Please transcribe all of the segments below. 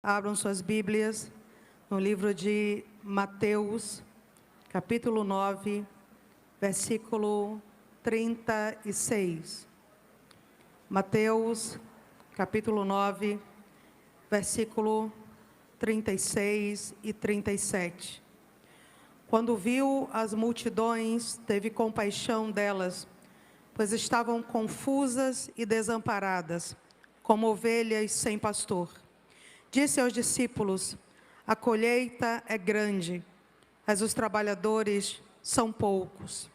Abram suas Bíblias no livro de Mateus, capítulo 9, versículo 36. Mateus, capítulo 9, versículo 36 e 37. Quando viu as multidões, teve compaixão delas, pois estavam confusas e desamparadas, como ovelhas sem pastor. Disse aos discípulos: a colheita é grande, mas os trabalhadores são poucos.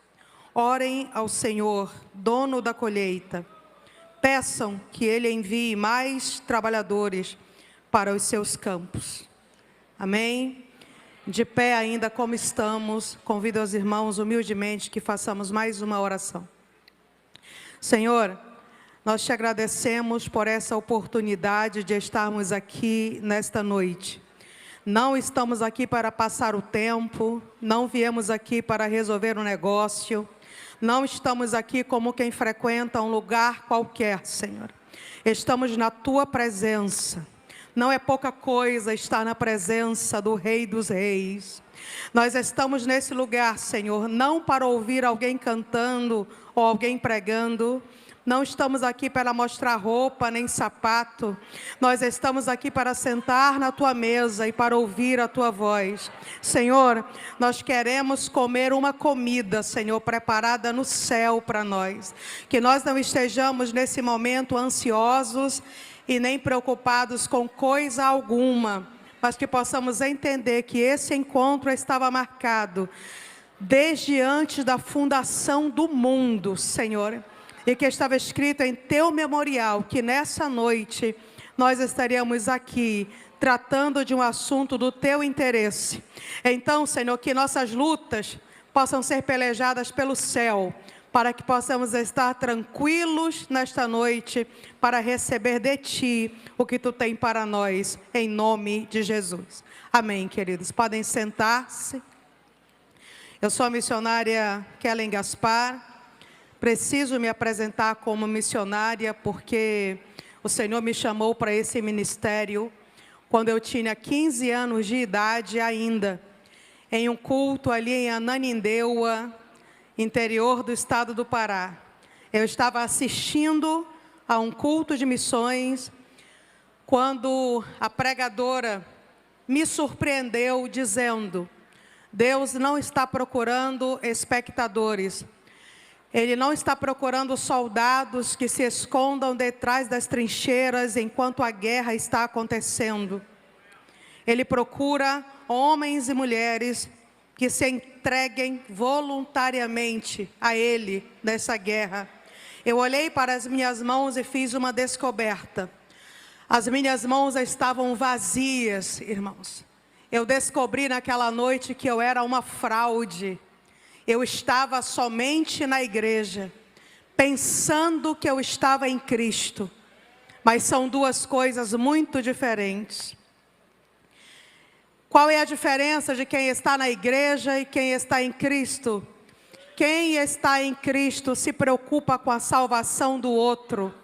Orem ao Senhor, dono da colheita. Peçam que Ele envie mais trabalhadores para os seus campos. Amém? De pé ainda como estamos, convido os irmãos humildemente que façamos mais uma oração. Senhor, nós te agradecemos por essa oportunidade de estarmos aqui nesta noite. Não estamos aqui para passar o tempo, não viemos aqui para resolver um negócio, não estamos aqui como quem frequenta um lugar qualquer, Senhor. Estamos na Tua presença. Não é pouca coisa estar na presença do Rei dos Reis. Nós estamos nesse lugar, Senhor, não para ouvir alguém cantando ou alguém pregando. Não estamos aqui para mostrar roupa nem sapato. Nós estamos aqui para sentar na Tua mesa e para ouvir a Tua voz. Senhor, nós queremos comer uma comida, Senhor, preparada no céu para nós. Que nós não estejamos nesse momento ansiosos e nem preocupados com coisa alguma, mas que possamos entender que esse encontro estava marcado desde antes da fundação do mundo, Senhor. E que estava escrito em Teu memorial, que nessa noite nós estaríamos aqui tratando de um assunto do Teu interesse. Então, Senhor, que nossas lutas possam ser pelejadas pelo céu, para que possamos estar tranquilos nesta noite, para receber de Ti o que Tu tem para nós, em nome de Jesus. Amém, queridos. Podem sentar-se. Eu sou a missionária Kellen Gaspar. Preciso me apresentar como missionária porque o Senhor me chamou para esse ministério quando eu tinha 15 anos de idade ainda, em um culto ali em Ananindeua, interior do estado do Pará. Eu estava assistindo a um culto de missões quando a pregadora me surpreendeu dizendo: Deus não está procurando espectadores. Ele não está procurando soldados que se escondam detrás das trincheiras enquanto a guerra está acontecendo. Ele procura homens e mulheres que se entreguem voluntariamente a Ele nessa guerra. Eu olhei para as minhas mãos e fiz uma descoberta. As minhas mãos estavam vazias, irmãos. Eu descobri naquela noite que eu era uma fraude. Eu estava somente na igreja, pensando que eu estava em Cristo. Mas são duas coisas muito diferentes. Qual é a diferença de quem está na igreja e quem está em Cristo? Quem está em Cristo se preocupa com a salvação do outro.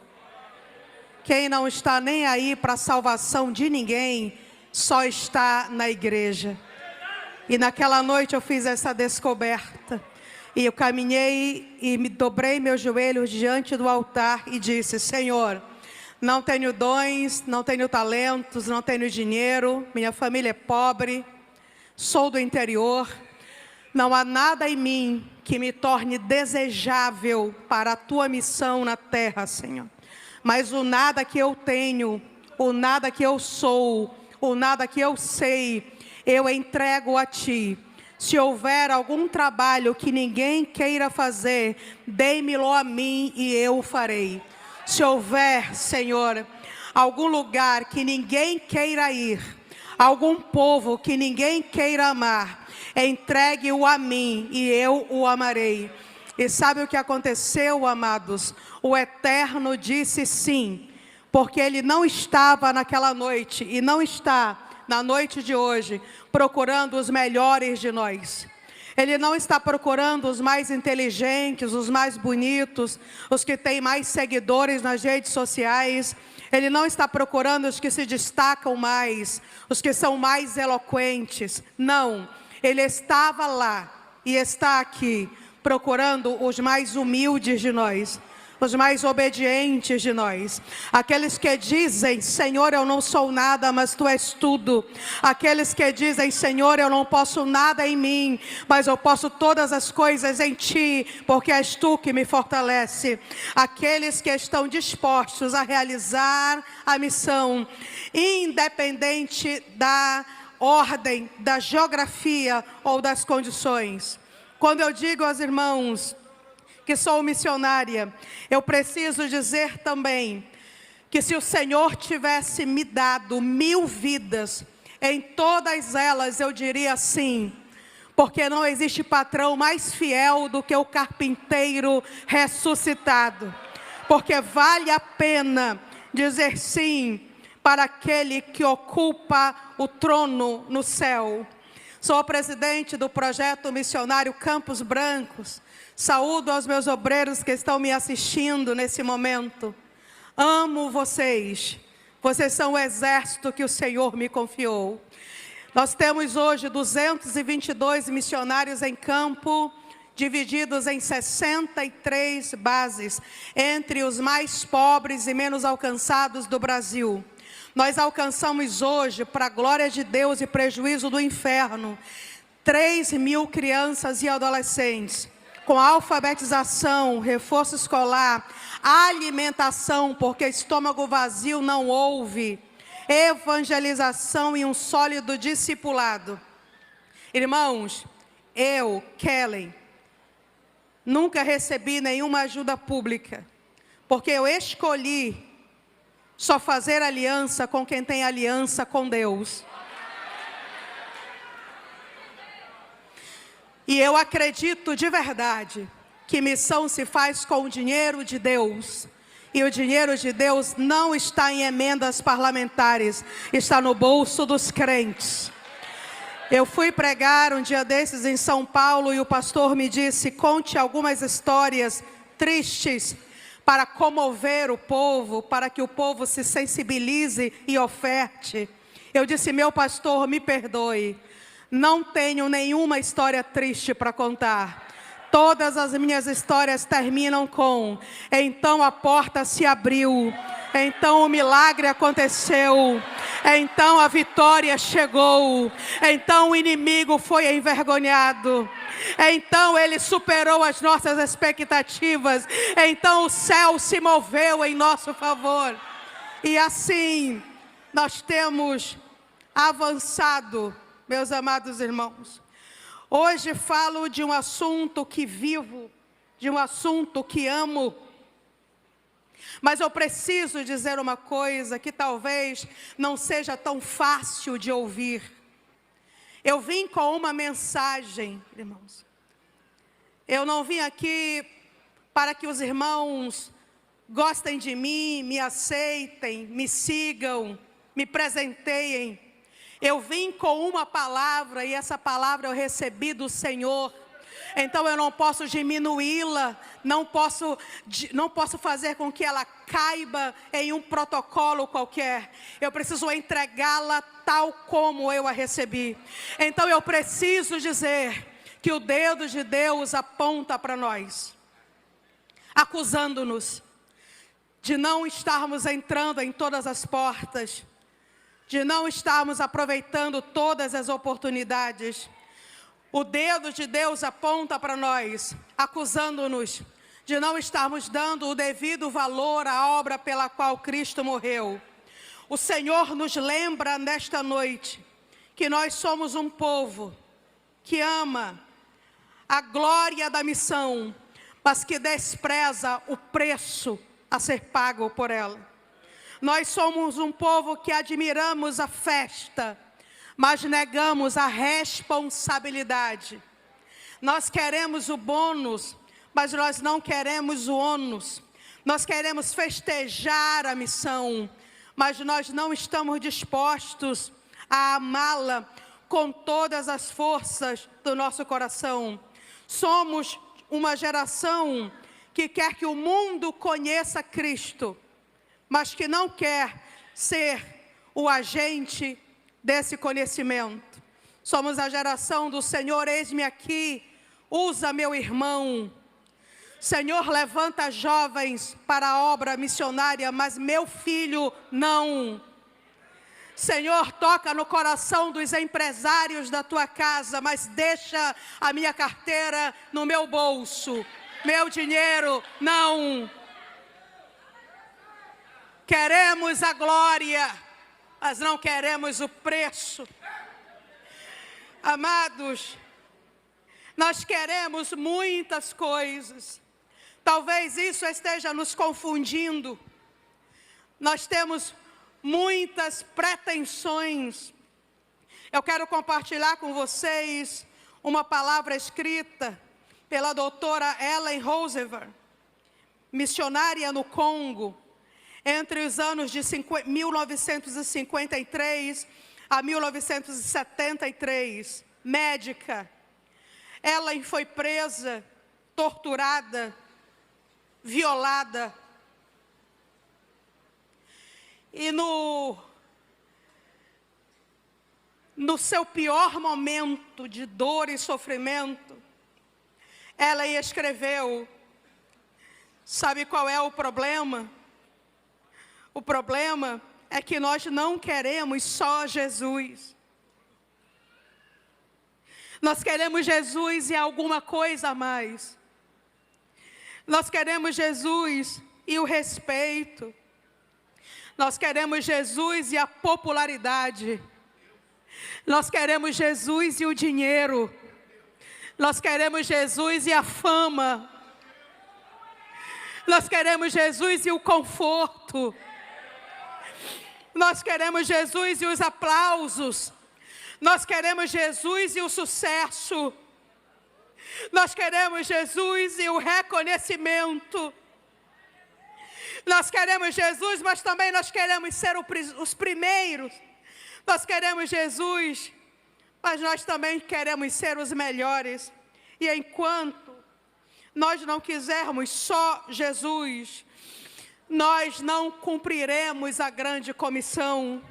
Quem não está nem aí para a salvação de ninguém, só está na igreja. E naquela noite eu fiz essa descoberta. E eu caminhei e me dobrei meus joelhos diante do altar e disse: Senhor, não tenho dons, não tenho talentos, não tenho dinheiro, minha família é pobre, sou do interior. Não há nada em mim que me torne desejável para a Tua missão na terra, Senhor. Mas o nada que eu tenho, o nada que eu sou, o nada que eu sei, eu entrego a Ti. Se houver algum trabalho que ninguém queira fazer, dê-me-lo a mim e eu o farei. Se houver, Senhor, algum lugar que ninguém queira ir, algum povo que ninguém queira amar, entregue-o a mim e eu o amarei. E sabe o que aconteceu, amados? O Eterno disse sim, porque Ele não estava naquela noite e não está na noite de hoje, procurando os melhores de nós. Ele não está procurando os mais inteligentes, os mais bonitos, os que têm mais seguidores nas redes sociais. Ele não está procurando os que se destacam mais, os que são mais eloquentes. Não, Ele estava lá e está aqui, procurando os mais humildes de nós, os mais obedientes de nós, aqueles que dizem: Senhor, eu não sou nada, mas Tu és tudo. Aqueles que dizem: Senhor, eu não posso nada em mim, mas eu posso todas as coisas em Ti, porque és Tu que me fortalece. Aqueles que estão dispostos a realizar a missão, independente da ordem, da geografia ou das condições. Quando eu digo aos irmãos que sou missionária, eu preciso dizer também que se o Senhor tivesse me dado 1000 vidas, em todas elas eu diria sim, porque não existe patrão mais fiel do que o carpinteiro ressuscitado, porque vale a pena dizer sim para aquele que ocupa o trono no céu. Sou presidente do projeto missionário Campos Brancos. Saúdo aos meus obreiros que estão me assistindo nesse momento. Amo vocês. Vocês são o exército que o Senhor me confiou. Nós temos hoje 222 missionários em campo, divididos em 63 bases, entre os mais pobres e menos alcançados do Brasil. Nós alcançamos hoje, para a glória de Deus e prejuízo do inferno, 3.000 crianças e adolescentes, com alfabetização, reforço escolar, alimentação, porque estômago vazio não houve, evangelização e um sólido discipulado. Irmãos, eu, Kellen, nunca recebi nenhuma ajuda pública, porque eu escolhi só fazer aliança com quem tem aliança com Deus. E eu acredito de verdade que missão se faz com o dinheiro de Deus. E o dinheiro de Deus não está em emendas parlamentares, está no bolso dos crentes. Eu fui pregar um dia desses em São Paulo e o pastor me disse: conte algumas histórias tristes para comover o povo, para que o povo se sensibilize e oferte. Eu disse: meu pastor, me perdoe, não tenho nenhuma história triste para contar. Todas as minhas histórias terminam com: então a porta se abriu, então o milagre aconteceu, então a vitória chegou, então o inimigo foi envergonhado, então ele superou as nossas expectativas, então o céu se moveu em nosso favor. E assim nós temos avançado, meus amados irmãos. Hoje falo de um assunto que vivo, de um assunto que amo. Mas eu preciso dizer uma coisa que talvez não seja tão fácil de ouvir. Eu vim com uma mensagem, irmãos. Eu não vim aqui para que os irmãos gostem de mim, me aceitem, me sigam, me presenteiem. Eu vim com uma palavra e essa palavra eu recebi do Senhor. Então eu não posso diminuí-la, não posso fazer com que ela caiba em um protocolo qualquer. Eu preciso entregá-la tal como eu a recebi. Então eu preciso dizer que o dedo de Deus aponta para nós, acusando-nos de não estarmos entrando em todas as portas, de não estarmos aproveitando todas as oportunidades. O dedo de Deus aponta para nós, acusando-nos de não estarmos dando o devido valor à obra pela qual Cristo morreu. O Senhor nos lembra nesta noite que nós somos um povo que ama a glória da missão, mas que despreza o preço a ser pago por ela. Nós somos um povo que admiramos a festa, mas negamos a responsabilidade. Nós queremos o bônus, mas nós não queremos o ônus. Nós queremos festejar a missão, mas nós não estamos dispostos a amá-la com todas as forças do nosso coração. Somos uma geração que quer que o mundo conheça Cristo, mas que não quer ser o agente desse conhecimento. Somos a geração do Senhor, eis-me aqui, usa meu irmão. Senhor, levanta jovens para a obra missionária, mas meu filho não. Senhor, toca no coração dos empresários da tua casa, mas deixa a minha carteira no meu bolso. Meu dinheiro, não. Queremos a glória, mas não queremos o preço. Amados, nós queremos muitas coisas. Talvez isso esteja nos confundindo. Nós temos muitas pretensões. Eu quero compartilhar com vocês uma palavra escrita pela doutora Ellen Roosevelt, missionária no Congo, entre os anos de 1953 a 1973, médica. Ellen foi presa, torturada, violada. E no seu pior momento de dor e sofrimento, ela escreveu, sabe qual é o problema? O problema é que nós não queremos só Jesus. Nós queremos Jesus e alguma coisa a mais. Nós queremos Jesus e o respeito. Nós queremos Jesus e a popularidade. Nós queremos Jesus e o dinheiro. Nós queremos Jesus e a fama. Nós queremos Jesus e o conforto. Nós queremos Jesus e os aplausos. Nós queremos Jesus e o sucesso. Nós queremos Jesus e o reconhecimento. Nós queremos Jesus, mas também nós queremos ser os primeiros. Nós queremos Jesus, mas nós também queremos ser os melhores. E enquanto nós não quisermos só Jesus, nós não cumpriremos a grande comissão.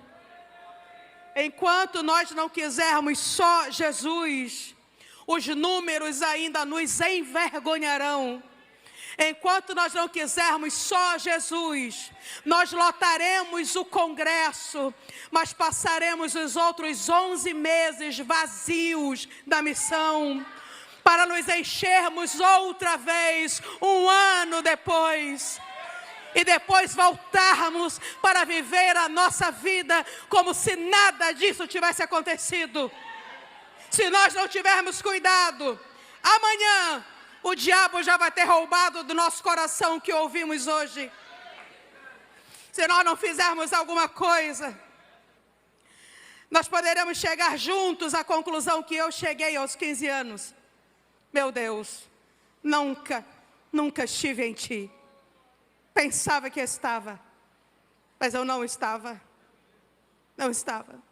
Enquanto nós não quisermos só Jesus, os números ainda nos envergonharão. Enquanto nós não quisermos só Jesus, nós lotaremos o congresso, mas passaremos os outros 11 meses vazios da missão, para nos enchermos outra vez, um ano depois, e depois voltarmos para viver a nossa vida como se nada disso tivesse acontecido. Se nós não tivermos cuidado, amanhã o diabo já vai ter roubado do nosso coração o que ouvimos hoje. Se nós não fizermos alguma coisa, nós poderemos chegar juntos à conclusão que eu cheguei aos 15 anos. Meu Deus, nunca estive em ti. Pensava que estava, mas eu não estava. Não estava.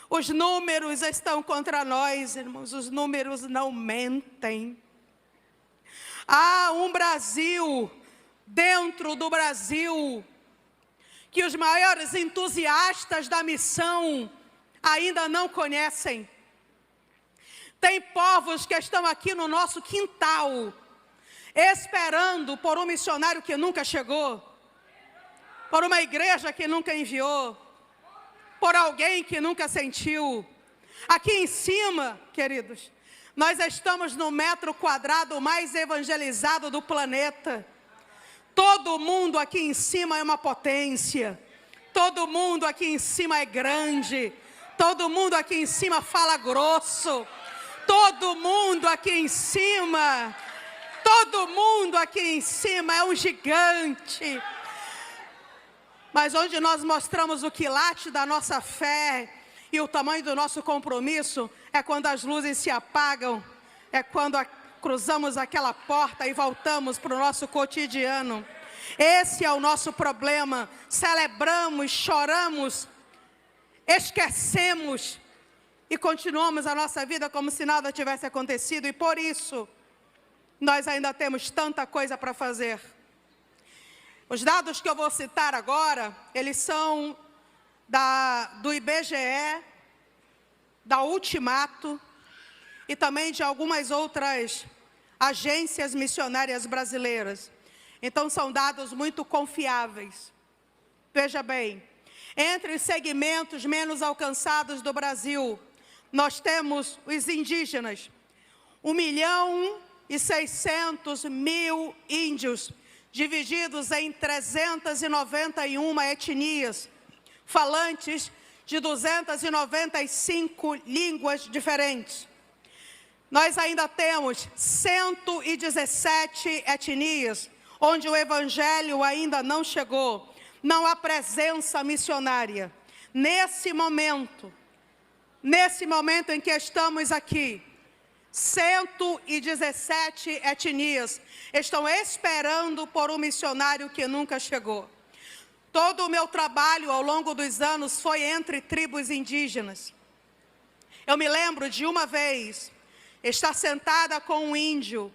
Os números estão contra nós, irmãos. Os números não mentem. Há um Brasil, dentro do Brasil, que os maiores entusiastas da missão ainda não conhecem. Tem povos que estão aqui no nosso quintal, esperando por um missionário que nunca chegou, por uma igreja que nunca enviou, por alguém que nunca sentiu. Aqui em cima, queridos, nós estamos no metro quadrado mais evangelizado do planeta. Todo mundo aqui em cima é uma potência. Todo mundo aqui em cima é grande. Todo mundo aqui em cima fala grosso. Todo mundo aqui em cima é um gigante. Mas onde nós mostramos o quilate da nossa fé e o tamanho do nosso compromisso é quando as luzes se apagam, é quando cruzamos aquela porta e voltamos para o nosso cotidiano. Esse é o nosso problema. Celebramos, choramos, esquecemos e continuamos a nossa vida como se nada tivesse acontecido. E por isso, nós ainda temos tanta coisa para fazer. Os dados que eu vou citar agora, eles são do IBGE, da Ultimato e também de algumas outras agências missionárias brasileiras. Então, são dados muito confiáveis. Veja bem, entre os segmentos menos alcançados do Brasil, nós temos os indígenas, 1.600.000 índios, divididos em 391 etnias, falantes de 295 línguas diferentes. Nós ainda temos 117 etnias, onde o Evangelho ainda não chegou. Não há presença missionária. Nesse momento em que estamos aqui, 117 etnias estão esperando por um missionário que nunca chegou. Todo o meu trabalho ao longo dos anos foi entre tribos indígenas. Eu me lembro de uma vez estar sentada com um índio,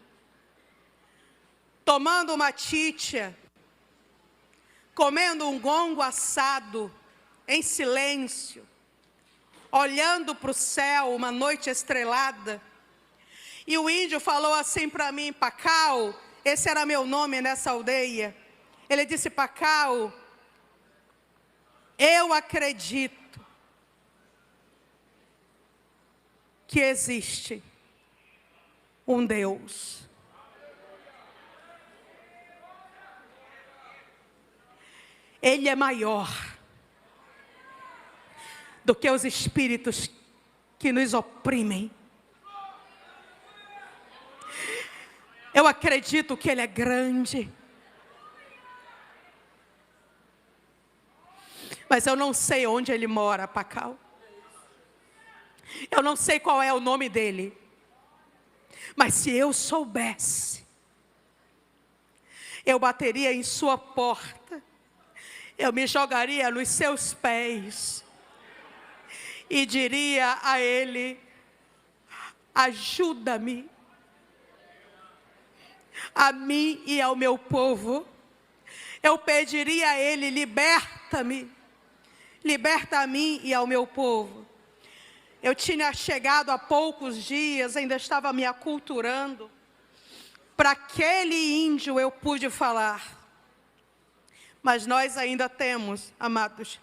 tomando uma chicha, comendo um gongo assado, em silêncio, olhando para o céu, uma noite estrelada. E o índio falou assim para mim: Pacau, esse era meu nome nessa aldeia. Ele disse: Pacau, eu acredito que existe um Deus. Ele é maior do que os espíritos que nos oprimem. Eu acredito que Ele é grande. Mas eu não sei onde Ele mora, Pacau. Eu não sei qual é o nome dele. Mas se eu soubesse, eu bateria em sua porta, eu me jogaria nos seus pés e diria a Ele: ajuda-me, a mim e ao meu povo. Eu pediria a Ele: liberta-me, liberta a mim e ao meu povo. Eu tinha chegado há poucos dias, ainda estava me aculturando. Para aquele índio eu pude falar. Mas nós ainda temos, amados,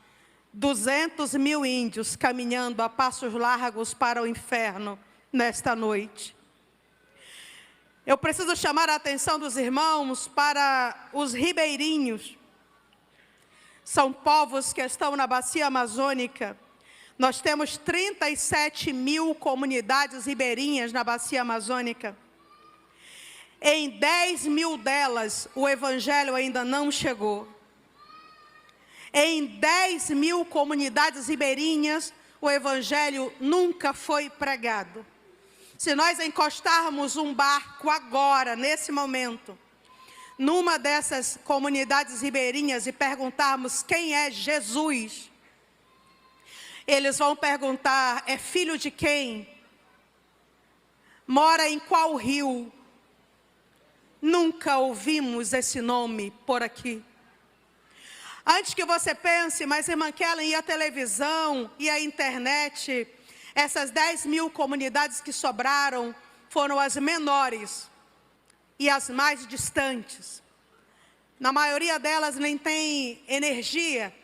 200.000 índios caminhando a passos largos para o inferno nesta noite. Eu preciso chamar a atenção dos irmãos para os ribeirinhos. São povos que estão na bacia amazônica. Nós temos 37.000 comunidades ribeirinhas na bacia amazônica. Em 10.000 delas, o Evangelho ainda não chegou. Em 10.000 comunidades ribeirinhas, o Evangelho nunca foi pregado. Se nós encostarmos um barco agora, nesse momento, numa dessas comunidades ribeirinhas e perguntarmos quem é Jesus, eles vão perguntar: é filho de quem? Mora em qual rio? Nunca ouvimos esse nome por aqui. Antes que você pense, mas irmã Kellen, e a televisão, e a internet, essas 10.000 comunidades que sobraram foram as menores e as mais distantes. Na maioria delas nem tem energia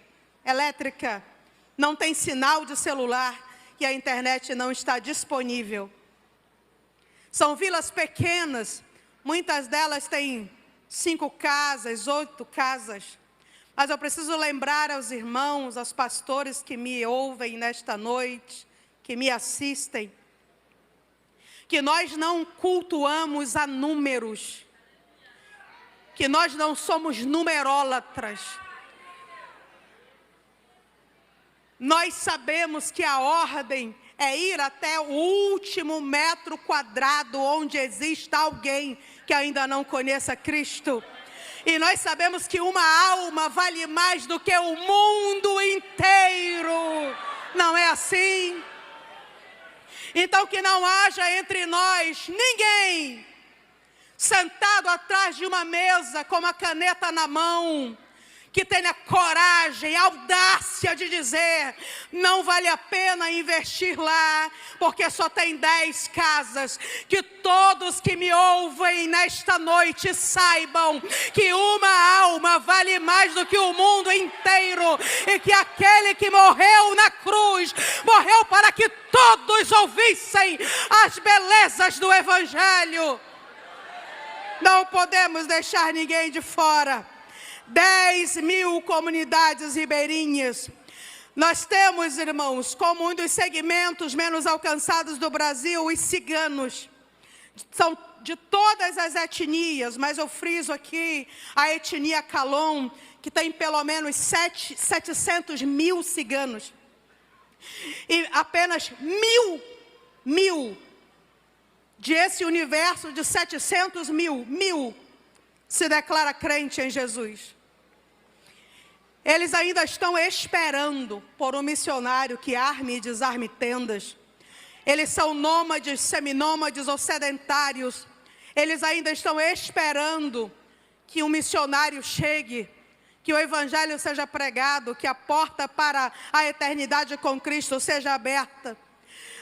elétrica, não tem sinal de celular e a internet não está disponível. São vilas pequenas, muitas delas têm 5 casas, 8 casas. Mas eu preciso lembrar aos irmãos, aos pastores que me ouvem nesta noite, que me assistem, que nós não cultuamos a números, que nós não somos numerólatras. Nós sabemos que a ordem é ir até o último metro quadrado onde exista alguém que ainda não conheça Cristo. E nós sabemos que uma alma vale mais do que o mundo inteiro. Não é assim? Então que não haja entre nós ninguém sentado atrás de uma mesa com uma caneta na mão, que tenha coragem, audácia de dizer: não vale a pena investir lá, porque só tem 10 casas. Que todos que me ouvem nesta noite saibam que uma alma vale mais do que o mundo inteiro, e que aquele que morreu na cruz, morreu para que todos ouvissem as belezas do Evangelho. Não podemos deixar ninguém de fora. 10.000 comunidades ribeirinhas. Nós temos, irmãos, como um dos segmentos menos alcançados do Brasil, os ciganos. São de todas as etnias, mas eu friso aqui a etnia Calon, que tem pelo menos 700.000 ciganos. E apenas mil de esse universo de 700.000 se declara crente em Jesus. Eles ainda estão esperando por um missionário que arme e desarme tendas. Eles são nômades, seminômades ou sedentários. Eles ainda estão esperando que um missionário chegue, que o Evangelho seja pregado, que a porta para a eternidade com Cristo seja aberta.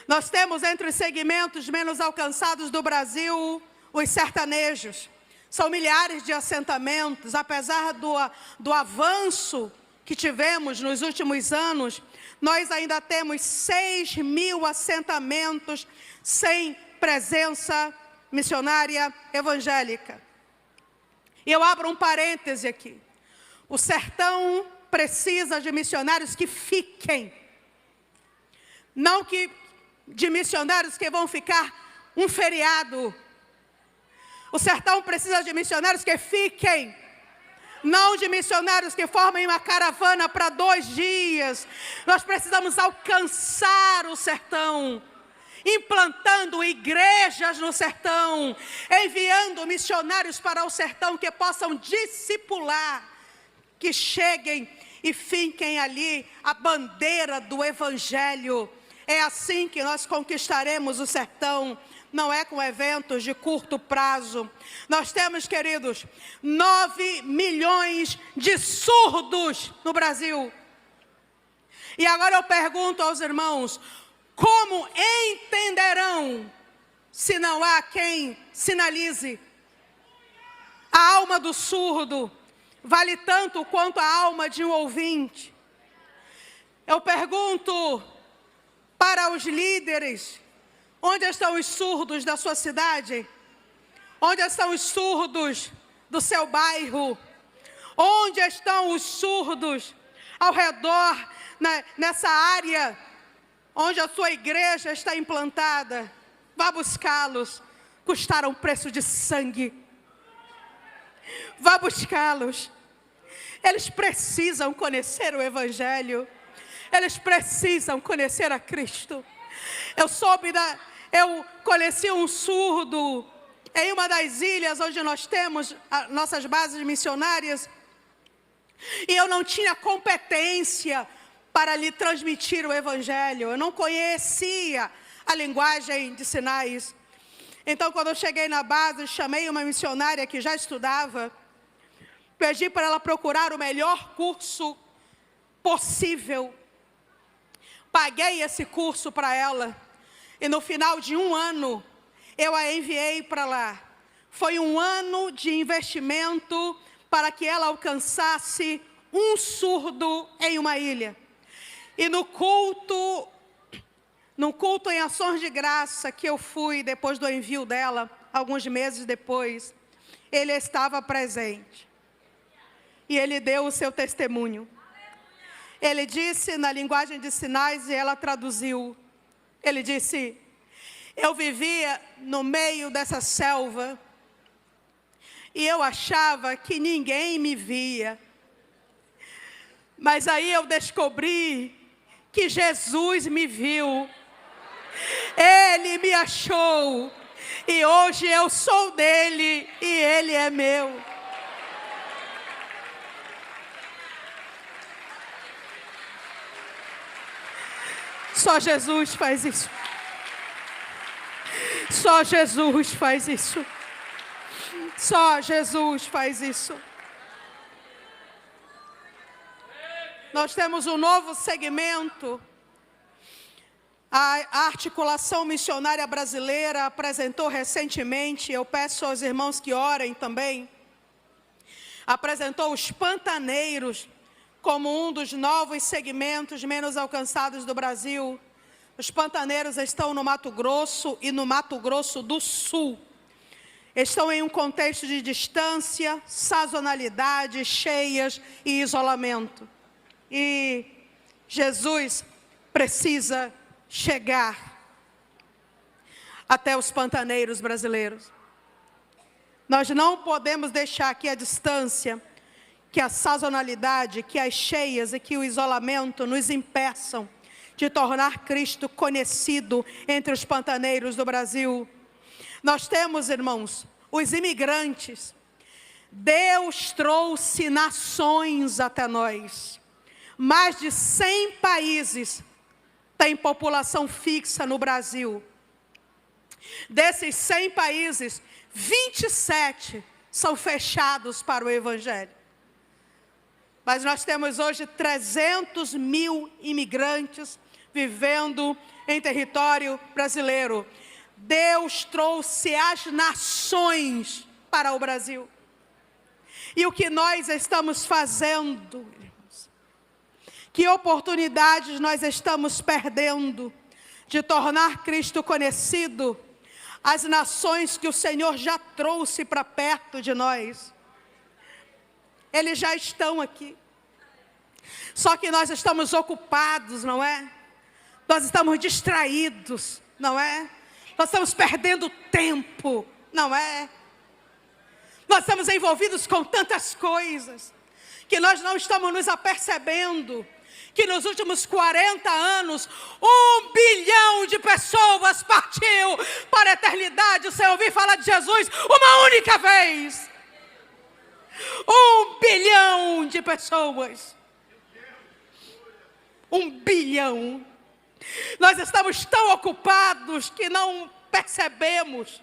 Nós temos entre os segmentos menos alcançados do Brasil os sertanejos. São milhares de assentamentos. Apesar do avanço que tivemos nos últimos anos, nós ainda temos 6.000 assentamentos sem presença missionária evangélica. E eu abro um parêntese aqui. O sertão precisa de missionários que fiquem. Não de missionários que vão ficar um feriado. O sertão precisa de missionários que fiquem, não de missionários que formem uma caravana para 2 dias. Nós precisamos alcançar o sertão, implantando igrejas no sertão, enviando missionários para o sertão que possam discipular, que cheguem e finquem ali a bandeira do Evangelho. É assim que nós conquistaremos o sertão. Não é com eventos de curto prazo. Nós temos, queridos, 9 milhões de surdos no Brasil. E agora eu pergunto aos irmãos: como entenderão se não há quem sinalize? A alma do surdo vale tanto quanto a alma de um ouvinte. Eu pergunto para os líderes: onde estão os surdos da sua cidade? Onde estão os surdos do seu bairro? Onde estão os surdos ao redor, nessa área onde a sua igreja está implantada? Vá buscá-los. Custaram preço de sangue. Vá buscá-los. Eles precisam conhecer o Evangelho. Eles precisam conhecer a Cristo. Eu conheci um surdo em uma das ilhas onde nós temos nossas bases missionárias, e eu não tinha competência para lhe transmitir o Evangelho. Eu não conhecia a linguagem de sinais. Então, quando eu cheguei na base, chamei uma missionária que já estudava, pedi para ela procurar o melhor curso possível. Paguei esse curso para ela. E no final de 1 ano, eu a enviei para lá. Foi 1 ano de investimento para que ela alcançasse um surdo em uma ilha. E no culto em ações de graça que eu fui depois do envio dela, alguns meses depois, ele estava presente. E ele deu o seu testemunho. Ele disse na linguagem de sinais e ela traduziu. Ele disse: eu vivia no meio dessa selva e eu achava que ninguém me via. Mas aí eu descobri que Jesus me viu. Ele me achou e hoje eu sou dele e ele é meu. Só Jesus faz isso. Só Jesus faz isso. Só Jesus faz isso. Nós temos um novo segmento. A Articulação Missionária Brasileira apresentou recentemente, eu peço aos irmãos que orem também, apresentou os pantaneiros como um dos novos segmentos menos alcançados do Brasil. Os pantaneiros estão no Mato Grosso e no Mato Grosso do Sul. Estão em um contexto de distância, sazonalidade, cheias e isolamento. E Jesus precisa chegar até os pantaneiros brasileiros. Nós não podemos deixar que a distância, que a sazonalidade, que as cheias e que o isolamento nos impeçam de tornar Cristo conhecido entre os pantaneiros do Brasil. Nós temos, irmãos, os imigrantes. Deus trouxe nações até nós. Mais de 100 países têm população fixa no Brasil. Desses 100 países, 27 são fechados para o Evangelho. Mas nós temos hoje 300 mil imigrantes vivendo em território brasileiro. Deus trouxe as nações para o Brasil. E o que nós estamos fazendo, irmãos? Que oportunidades nós estamos perdendo de tornar Cristo conhecido às nações que o Senhor já trouxe para perto de nós. Eles já estão aqui. Só que nós estamos ocupados, não é? Nós estamos distraídos, não é? Nós estamos perdendo tempo, não é? Nós estamos envolvidos com tantas coisas, que nós não estamos nos apercebendo, que nos últimos 40 anos, 1 bilhão de pessoas partiu para a eternidade, sem ouvir falar de Jesus uma única vez. 1 bilhão de pessoas. 1 bilhão. Nós estamos tão ocupados que não percebemos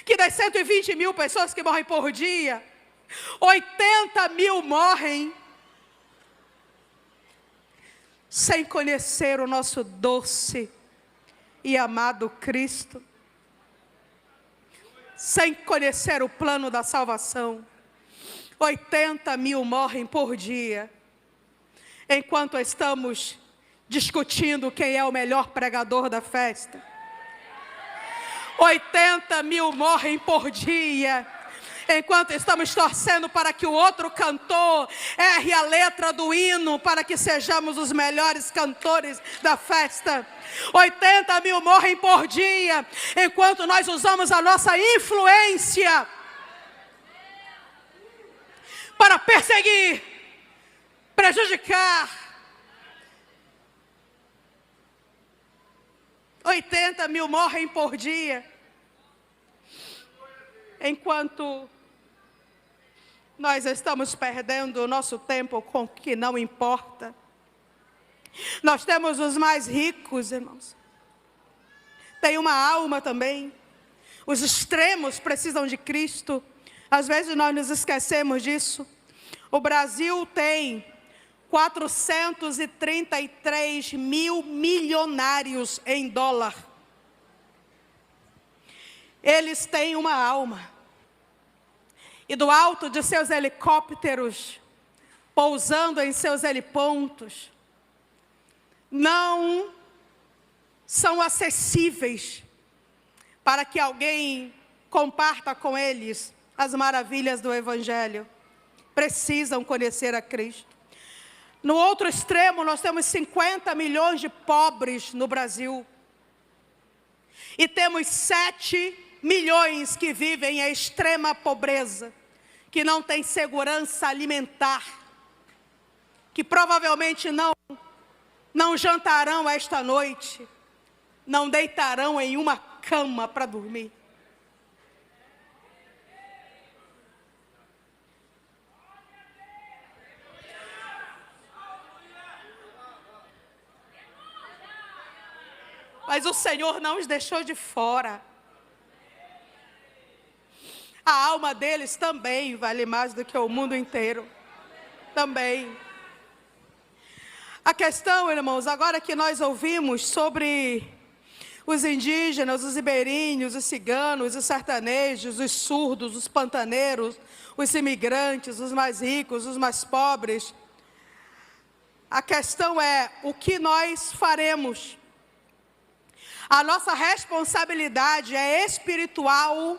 que das 120 mil pessoas que morrem por dia, 80 mil morrem sem conhecer o nosso doce e amado Cristo, sem conhecer o plano da salvação. 80 mil morrem por dia, enquanto estamos discutindo quem é o melhor pregador da festa. 80 mil morrem por dia, enquanto estamos torcendo para que o outro cantor erre a letra do hino, para que sejamos os melhores cantores da festa. 80 mil morrem por dia, enquanto nós usamos a nossa influência para perseguir, prejudicar. 80 mil morrem por dia, enquanto nós estamos perdendo o nosso tempo com o que não importa. Nós temos os mais ricos, irmãos. Tem uma alma também. Os extremos precisam de Cristo. Às vezes nós nos esquecemos disso. O Brasil tem 433 mil milionários em dólar. Eles têm uma alma. E do alto de seus helicópteros, pousando em seus helipontos, não são acessíveis para que alguém comparta com eles as maravilhas do Evangelho. Precisam conhecer a Cristo. No outro extremo, nós temos 50 milhões de pobres no Brasil. E temos 7 milhões que vivem em extrema pobreza, que não têm segurança alimentar, que provavelmente não jantarão esta noite, não deitarão em uma cama para dormir. Mas o Senhor não os deixou de fora. a alma deles também vale mais do que o mundo inteiro. Também. A questão, irmãos, agora que nós ouvimos sobre os indígenas, os ribeirinhos, os ciganos, os sertanejos, os surdos, os pantaneiros, os imigrantes, os mais ricos, os mais pobres, a questão é o que nós faremos. A nossa responsabilidade é espiritual,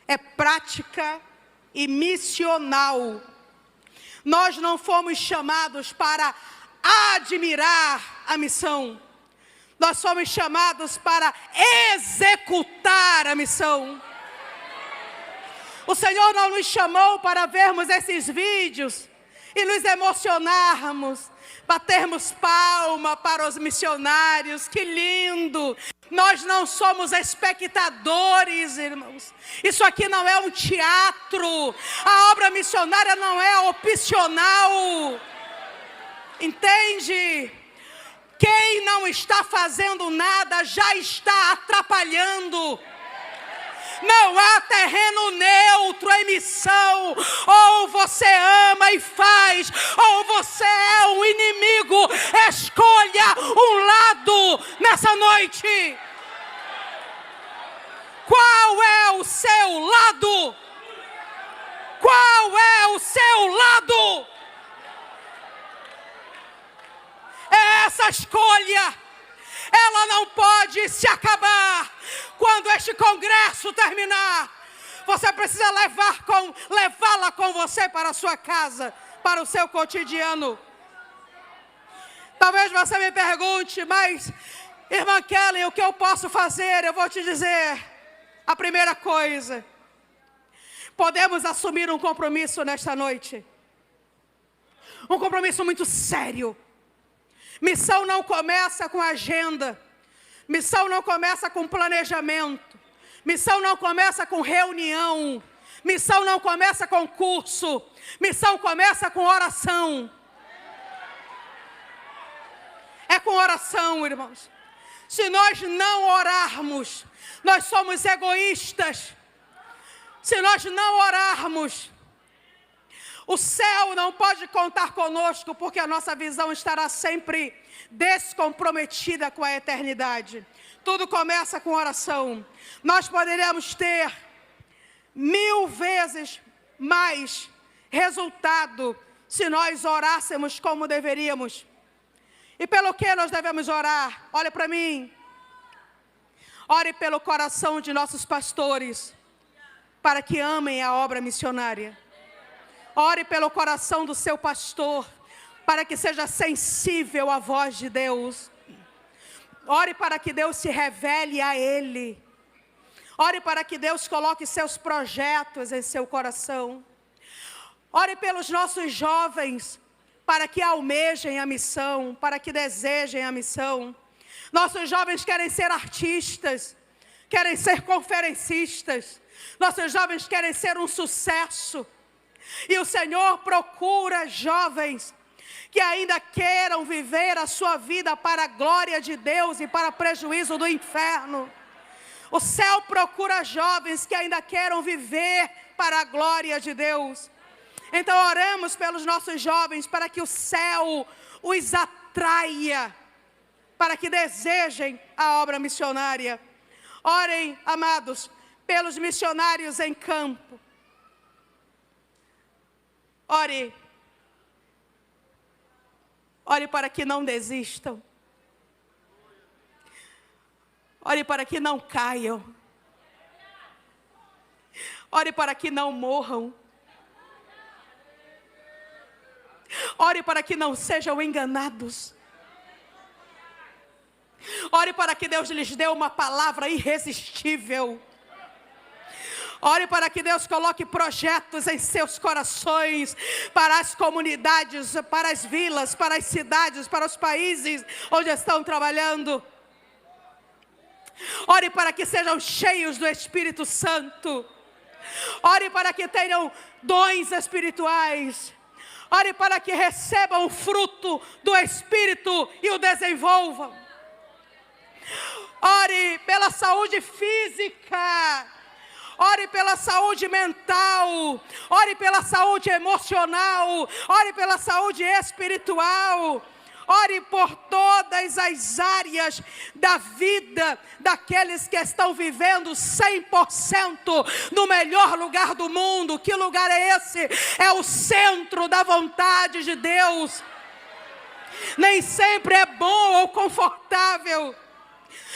é prática e missional. Nós não fomos chamados para admirar a missão. Nós fomos chamados para executar a missão. O Senhor não nos chamou para vermos esses vídeos e nos emocionarmos, batermos palma para os missionários, que lindo. Nós não somos espectadores, irmãos. Isso aqui não é um teatro. A obra missionária não é opcional. Entende? Quem não está fazendo nada já está atrapalhando. Não há terreno neutro em missão. Ou você ama e faz, ou você é um inimigo. Escolha um lado nessa noite. Qual é o seu lado? Qual é o seu lado? Essa escolha, ela não pode se acabar. Quando este congresso terminar, você precisa levá-la com você para a sua casa, para o seu cotidiano. Talvez você me pergunte, mas, irmã Kelly, o que eu posso fazer? Eu vou te dizer, a primeira coisa, podemos assumir um compromisso nesta noite. Um compromisso muito sério. Missão não começa com agenda. Missão não começa com planejamento. Missão não começa com reunião. Missão não começa com curso. Missão começa com oração. É com oração, irmãos. Se nós não orarmos, nós somos egoístas. Se nós não orarmos, o céu não pode contar conosco, porque a nossa visão estará sempre descomprometida com a eternidade. Tudo começa com oração. Nós poderíamos ter 1000 vezes mais resultado se nós orássemos como deveríamos. E pelo que nós devemos orar? Olha para mim. Ore pelo coração de nossos pastores, para que amem a obra missionária. Ore pelo coração do seu pastor, para que seja sensível à voz de Deus. Ore para que Deus se revele a ele. Ore para que Deus coloque seus projetos em seu coração. Ore pelos nossos jovens, para que almejem a missão, para que desejem a missão. Nossos jovens querem ser artistas, querem ser conferencistas. Nossos jovens querem ser um sucesso. E o Senhor procura jovens que ainda queiram viver a sua vida para a glória de Deus e para prejuízo do inferno. O céu procura jovens que ainda queiram viver para a glória de Deus. Então oramos pelos nossos jovens para que o céu os atraia, para que desejem a obra missionária. Orem, amados, pelos missionários em campo. Ore para que não desistam. Ore para que não caiam. Ore para que não morram. Ore para que não sejam enganados. Ore para que Deus lhes dê uma palavra irresistível. Ore para que Deus coloque projetos em seus corações, para as comunidades, para as vilas, para as cidades, para os países onde estão trabalhando. Ore para que sejam cheios do Espírito Santo. Ore para que tenham dons espirituais. Ore para que recebam o fruto do Espírito e o desenvolvam. Ore pela saúde física. ore pela saúde mental, ore pela saúde emocional, ore pela saúde espiritual. Ore por todas as áreas da vida daqueles que estão vivendo 100% no melhor lugar do mundo. Que lugar é esse? É o centro da vontade de Deus. Nem sempre é bom ou confortável.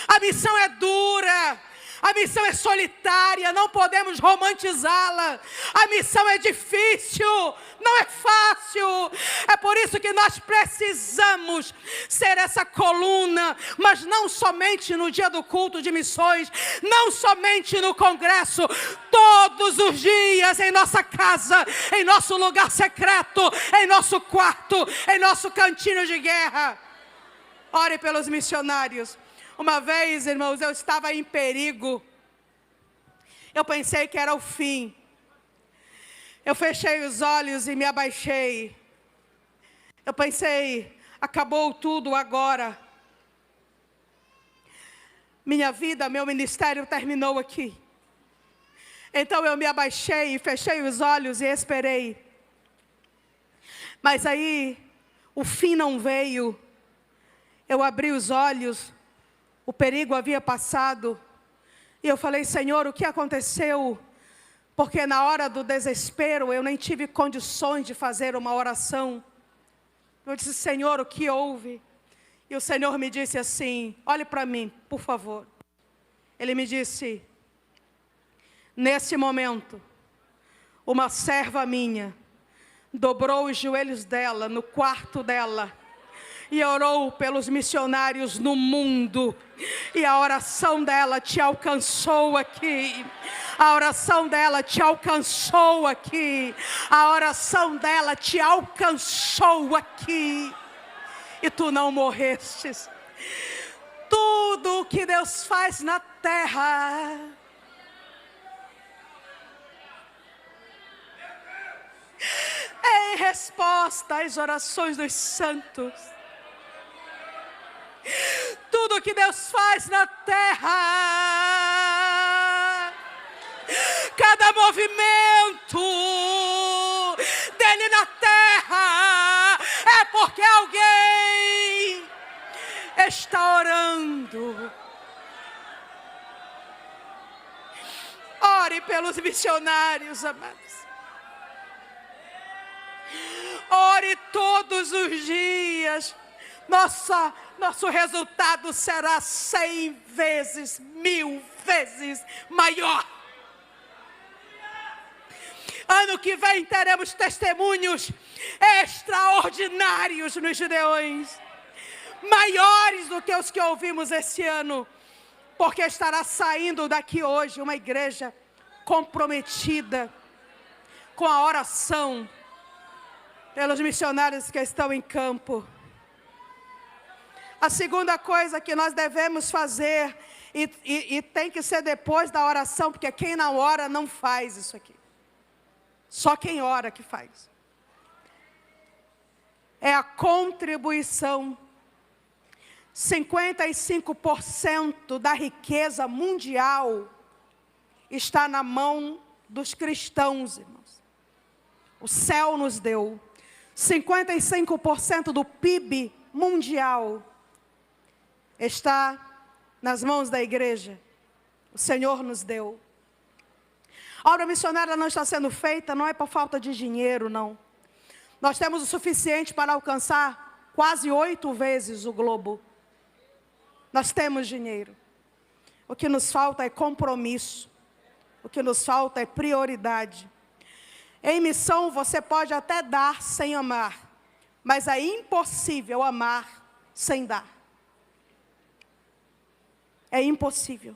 A missão é dura. A missão é solitária, não podemos romantizá-la. A missão é difícil, não é fácil. É por isso que nós precisamos ser essa coluna, mas não somente no dia do culto de missões, não somente no congresso, todos os dias em nossa casa, em nosso lugar secreto, em nosso quarto, em nosso cantinho de guerra. Ore pelos missionários. Uma vez, irmãos, eu estava em perigo. Eu pensei que era o fim. Eu fechei os olhos e me abaixei. Eu pensei, acabou tudo agora. Minha vida, meu ministério terminou aqui. Então eu me abaixei e fechei os olhos e esperei. Mas aí, o fim não veio. Eu abri os olhos. O perigo havia passado, e eu falei, Senhor, o que aconteceu? Porque na hora do desespero, eu nem tive condições de fazer uma oração. Eu disse, Senhor, o que houve? E o Senhor me disse assim, olhe para mim, por favor. Ele me disse, nesse momento, uma serva minha, dobrou os joelhos dela, no quarto dela, e orou pelos missionários no mundo. E a oração dela te alcançou aqui. A oração dela te alcançou aqui. A oração dela te alcançou aqui. E tu não morrestes. Tudo o que Deus faz na terra é em resposta às orações dos santos. Tudo que Deus faz na terra, cada movimento dele na terra, é porque alguém está orando. Ore pelos missionários, amados. Ore todos os dias. Nosso resultado será 100 vezes, 1000 vezes maior. Ano que vem teremos testemunhos extraordinários nos Gideões, maiores do que os que ouvimos esse ano, porque estará saindo daqui hoje uma igreja comprometida com a oração pelos missionários que estão em campo. A segunda coisa que nós devemos fazer, e tem que ser depois da oração, porque quem não ora não faz isso aqui. Só quem ora que faz. É a contribuição. 55% da riqueza mundial está na mão dos cristãos, irmãos. O céu nos deu. 55% do PIB mundial está nas mãos da igreja. O Senhor nos deu. A obra missionária não está sendo feita, não é por falta de dinheiro, não. Nós temos o suficiente para alcançar quase 8 vezes o globo. Nós temos dinheiro. O que nos falta é compromisso. O que nos falta é prioridade. Em missão você pode até dar sem amar, mas é impossível amar sem dar. É impossível.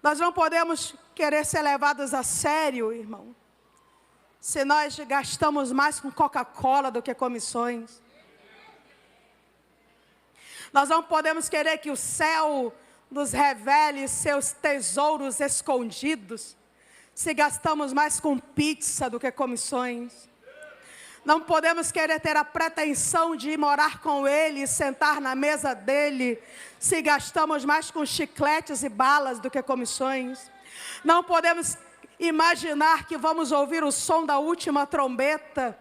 Nós não podemos querer ser levados a sério, irmão, se nós gastamos mais com Coca-Cola do que com missões. Nós não podemos querer que o céu nos revele seus tesouros escondidos, se gastamos mais com pizza do que com missões. Não podemos querer ter a pretensão de ir morar com Ele e sentar na mesa dEle, se gastamos mais com chicletes e balas do que com missões. Não podemos imaginar que vamos ouvir o som da última trombeta,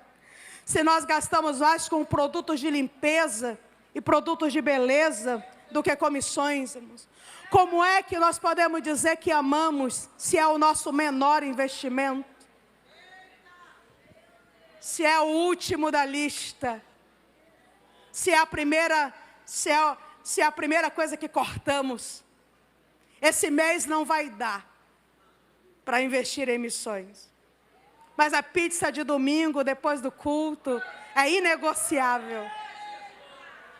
se nós gastamos mais com produtos de limpeza e produtos de beleza do que com missões, irmãos. Como é que nós podemos dizer que amamos, se é o nosso menor investimento? Se é o último da lista, se é a primeira coisa que cortamos. Esse mês não vai dar para investir em missões. Mas a pizza de domingo, depois do culto, é inegociável.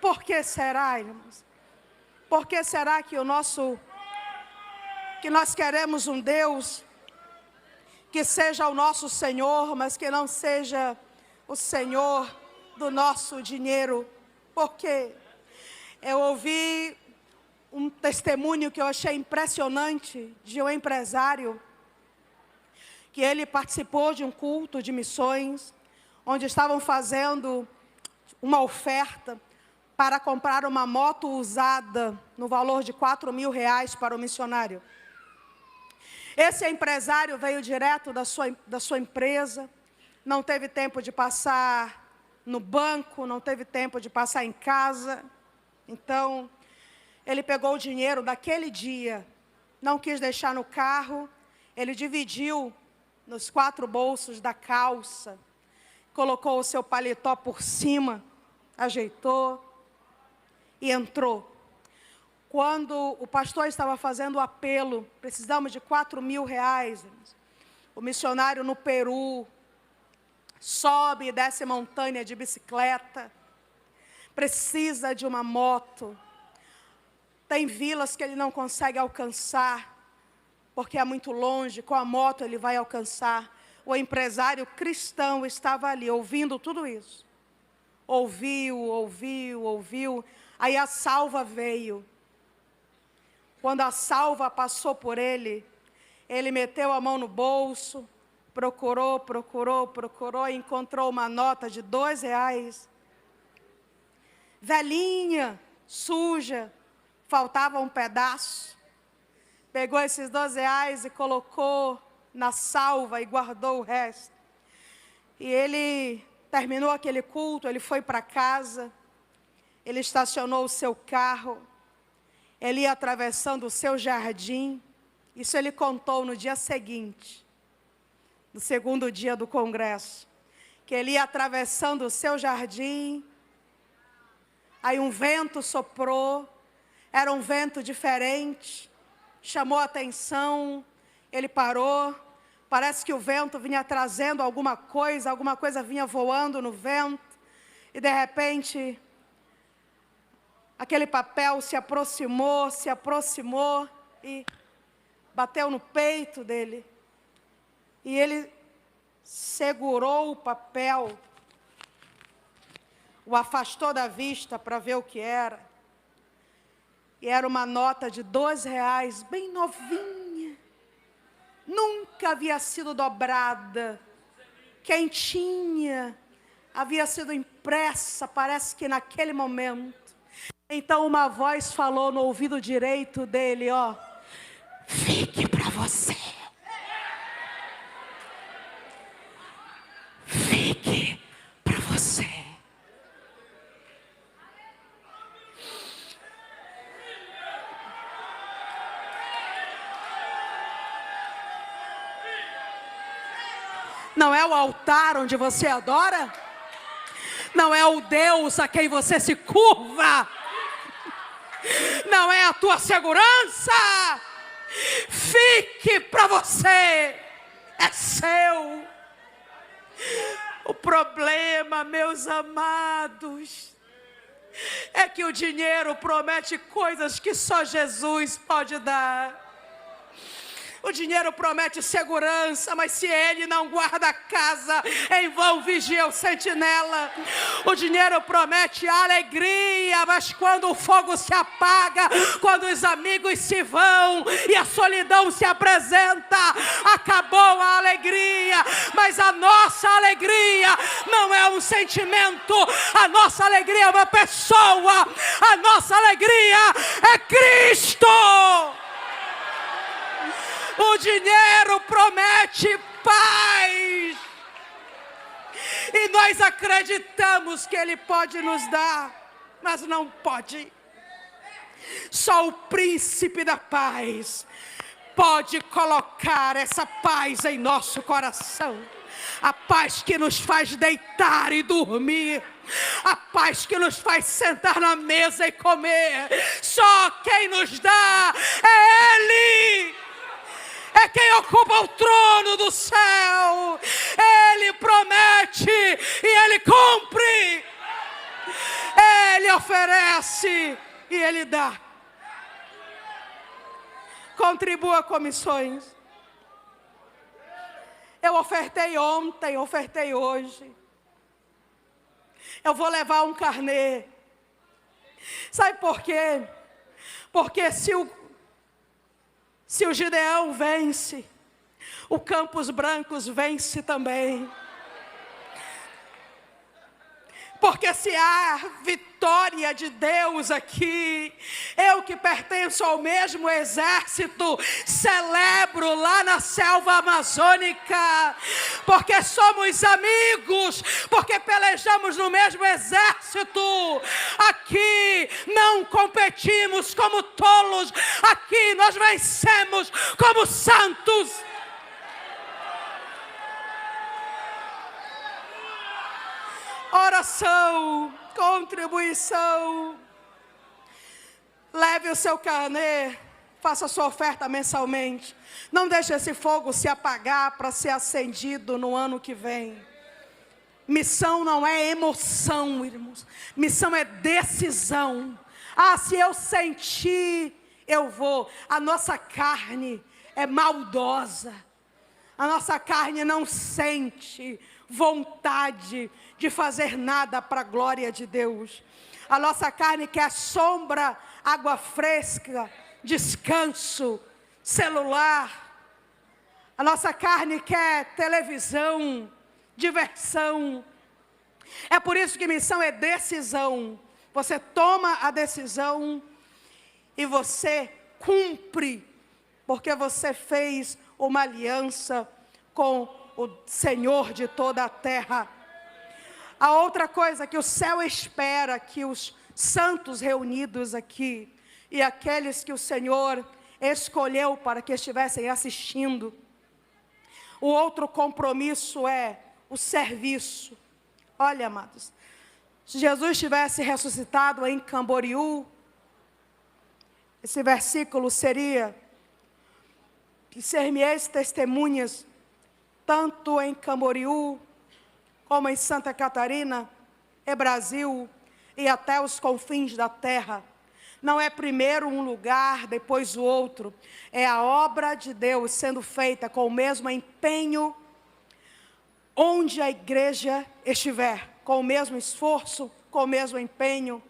Por que será, irmãos? Por que será que nós queremos um Deus que seja o nosso Senhor, mas que não seja o Senhor do nosso dinheiro? Porque eu ouvi um testemunho que eu achei impressionante de um empresário, que ele participou de um culto de missões, onde estavam fazendo uma oferta para comprar uma moto usada no valor de R$4.000 para o missionário. Esse empresário veio direto da sua empresa, não teve tempo de passar no banco, não teve tempo de passar em casa. Então, ele pegou o dinheiro daquele dia, não quis deixar no carro, ele dividiu nos 4 bolsos da calça, colocou o seu paletó por cima, ajeitou e entrou. Quando o pastor estava fazendo o apelo, precisamos de R$4.000, o missionário no Peru, sobe e desce montanha de bicicleta, precisa de uma moto, tem vilas que ele não consegue alcançar, porque é muito longe, com a moto ele vai alcançar. O empresário cristão estava ali, ouvindo tudo isso. Ouviu, aí a salva veio. Quando a salva passou por ele, ele meteu a mão no bolso, procurou, e encontrou uma nota de R$2. Velhinha, suja, faltava um pedaço. Pegou esses R$2 e colocou na salva e guardou o resto. E ele terminou aquele culto, ele foi para casa, ele estacionou o seu carro, ele ia atravessando o seu jardim. Isso ele contou no dia seguinte, no segundo dia do congresso, que ele ia atravessando o seu jardim, aí um vento soprou, era um vento diferente, chamou a atenção, ele parou, parece que o vento vinha trazendo alguma coisa vinha voando no vento, e de repente, aquele papel se aproximou e bateu no peito dele. E ele segurou o papel, o afastou da vista para ver o que era. E era uma nota de R$2, bem novinha. Nunca havia sido dobrada, quentinha, havia sido impressa, parece que naquele momento. Então uma voz falou no ouvido direito dele, ó, fique para você. Fique para você. Não é o altar onde você adora? Não é o Deus a quem você se curva? Não é a tua segurança? Fique para você, é seu. O problema, meus amados, é que o dinheiro promete coisas que só Jesus pode dar. O dinheiro promete segurança, mas se ele não guarda a casa, em vão vigia o sentinela. O dinheiro promete alegria, mas quando o fogo se apaga, quando os amigos se vão e a solidão se apresenta, acabou a alegria. Mas a nossa alegria não é um sentimento, a nossa alegria é uma pessoa, a nossa alegria é Cristo. O dinheiro promete paz. E nós acreditamos que Ele pode nos dar, mas não pode. Só o príncipe da paz pode colocar essa paz em nosso coração. A paz que nos faz deitar e dormir. A paz que nos faz sentar na mesa e comer. Só quem nos dá é Ele. É quem ocupa o trono do céu. Ele promete e Ele cumpre. Ele oferece e Ele dá. Contribua com missões. Eu ofertei ontem, ofertei hoje. Eu vou levar um carnê. Sabe por quê? Porque se o Gideão vence, o Campos Brancos vence também. Porque se há vitória de Deus aqui, eu que pertenço ao mesmo exército, celebro lá na selva amazônica, porque somos amigos, porque pelejamos no mesmo exército. Aqui não competimos como tolos, aqui nós vencemos como santos. Oração, contribuição. Leve o seu carnê, faça a sua oferta mensalmente. Não deixe esse fogo se apagar para ser acendido no ano que vem. Missão não é emoção, irmãos. Missão é decisão. Ah, se eu sentir, eu vou. A nossa carne é maldosa. A nossa carne não sente vontade de fazer nada para a glória de Deus. A nossa carne quer sombra, água fresca, descanso, celular. A nossa carne quer televisão, diversão. É por isso que missão é decisão. Você toma a decisão e você cumpre, porque você fez uma aliança com o Senhor de toda a terra. A outra coisa que o céu espera, que os santos reunidos aqui, e aqueles que o Senhor escolheu para que estivessem assistindo, o outro compromisso é o serviço. Olha, amados, se Jesus tivesse ressuscitado em Camboriú, esse versículo seria: que ser-me-eis testemunhas, tanto em Camboriú, como em Santa Catarina, e Brasil, e até os confins da terra. Não é primeiro um lugar, depois o outro. É a obra de Deus sendo feita com o mesmo empenho, onde a igreja estiver, com o mesmo esforço, com o mesmo empenho.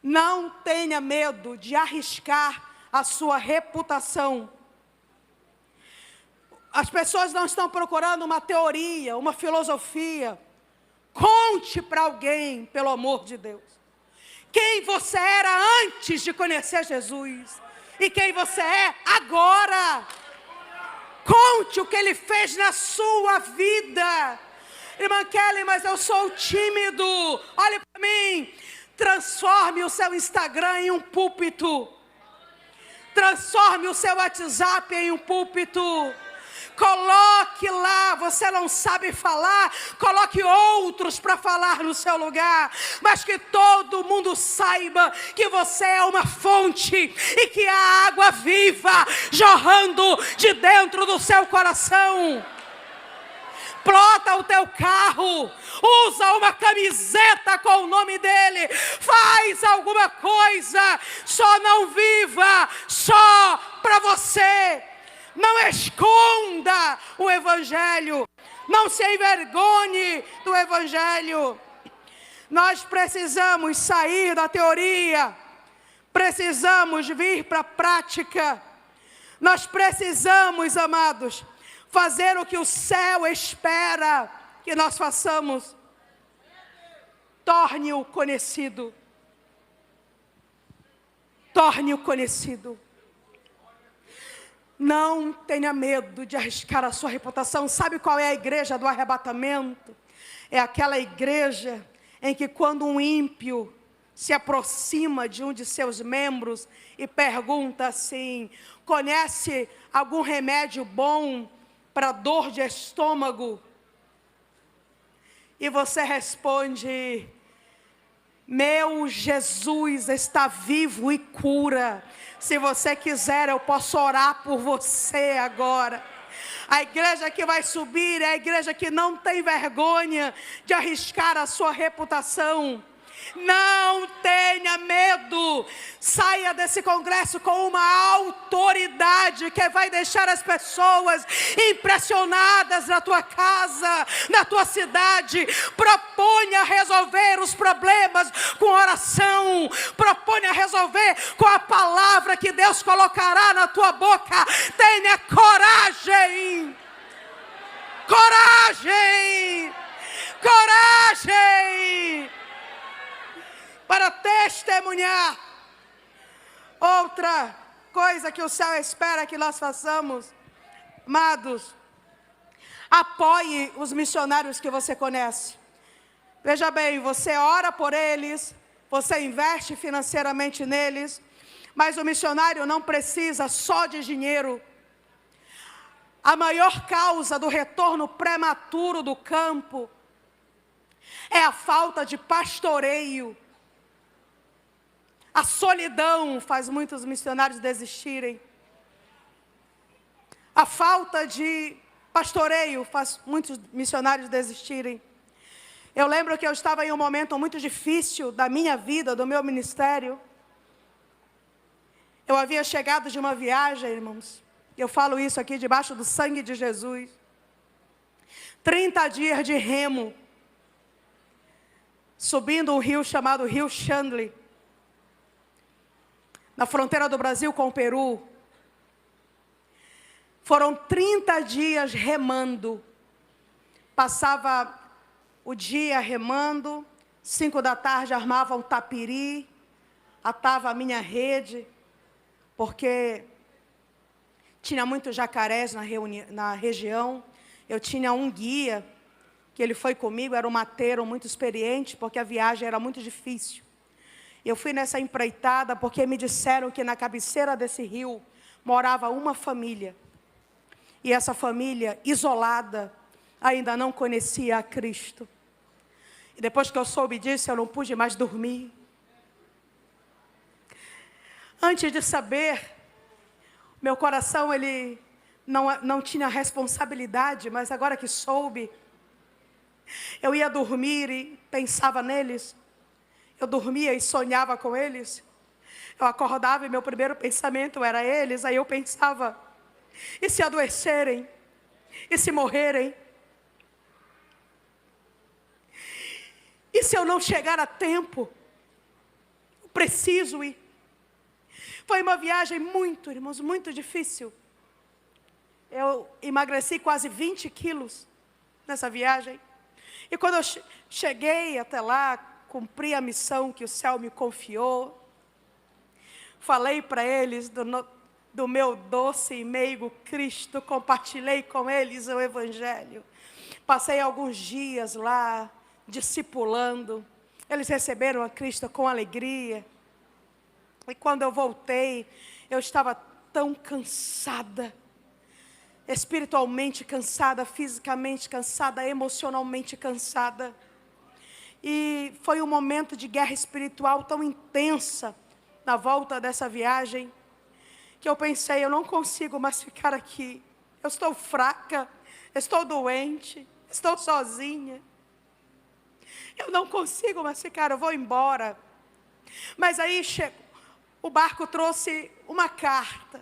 Não tenha medo de arriscar a sua reputação. As pessoas não estão procurando uma teoria, uma filosofia. Conte para alguém, pelo amor de Deus, quem você era antes de conhecer Jesus e quem você é agora. Conte o que Ele fez na sua vida. Irmã Kelly, mas eu sou tímido. Olhe para mim. Transforme o seu Instagram em um púlpito. Transforme o seu WhatsApp em um púlpito. Coloque lá, você não sabe falar, coloque outros para falar no seu lugar, mas que todo mundo saiba que você é uma fonte e que há água viva jorrando de dentro do seu coração. Plota o teu carro, usa uma camiseta com o nome dele, faz alguma coisa, só não viva só para você. Não esconda o Evangelho. Não se envergonhe do Evangelho. Nós precisamos sair da teoria. Precisamos vir para a prática. Nós precisamos, amados, fazer o que o céu espera que nós façamos. Torne-o conhecido. Torne-o conhecido. Não tenha medo de arriscar a sua reputação. Sabe qual é a igreja do arrebatamento? É aquela igreja em que quando um ímpio se aproxima de um de seus membros e pergunta assim: conhece algum remédio bom para dor de estômago? E você responde: meu Jesus está vivo e cura. Se você quiser, eu posso orar por você agora. A igreja que vai subir é a igreja que não tem vergonha de arriscar a sua reputação. Não tenha medo. Saia desse congresso com uma autoridade que vai deixar as pessoas impressionadas na tua casa, na tua cidade. Proponha resolver os problemas com oração. Proponha resolver com a palavra que Deus colocará na tua boca. Tenha coragem. Coragem. Coragem. Para testemunhar. Outra coisa que o céu espera que nós façamos, amados, apoie os missionários que você conhece. Veja bem, você ora por eles, você investe financeiramente neles, mas o missionário não precisa só de dinheiro. A maior causa do retorno prematuro do campo é a falta de pastoreio. A solidão faz muitos missionários desistirem. A falta de pastoreio faz muitos missionários desistirem. Eu lembro que eu estava em um momento muito difícil da minha vida, do meu ministério. Eu havia chegado de uma viagem, irmãos. Eu falo isso aqui debaixo do sangue de Jesus. 30 dias de remo. Subindo um rio chamado Rio Xandle. Na fronteira do Brasil com o Peru. Foram 30 dias remando. Passava o dia remando, 5 da tarde armava um tapiri, atava a minha rede, porque tinha muitos jacarés na região. Eu tinha um guia, que ele foi comigo, era um mateiro muito experiente, porque a viagem era muito difícil. Eu fui nessa empreitada porque me disseram que na cabeceira desse rio morava uma família. E essa família, isolada, ainda não conhecia a Cristo. E depois que eu soube disso, eu não pude mais dormir. Antes de saber, meu coração ele não tinha responsabilidade, mas agora que soube, eu ia dormir e pensava neles. Eu dormia e sonhava com eles. Eu acordava e meu primeiro pensamento era eles. Aí eu pensava, e se adoecerem? E se morrerem? E se eu não chegar a tempo? Eu preciso ir. Foi uma viagem muito, irmãos, muito difícil. Eu emagreci quase 20 quilos nessa viagem. E quando eu cheguei até lá, cumpri a missão que o céu me confiou. Falei para eles do meu doce e meigo Cristo. Compartilhei com eles o Evangelho. Passei alguns dias lá, discipulando. Eles receberam a Cristo com alegria. E quando eu voltei, eu estava tão cansada. Espiritualmente cansada, fisicamente cansada, emocionalmente cansada. E foi um momento de guerra espiritual tão intensa na volta dessa viagem, que eu pensei, eu não consigo mais ficar aqui. Eu estou fraca, estou doente, estou sozinha. Eu não consigo mais ficar, eu vou embora. Mas aí o barco trouxe uma carta.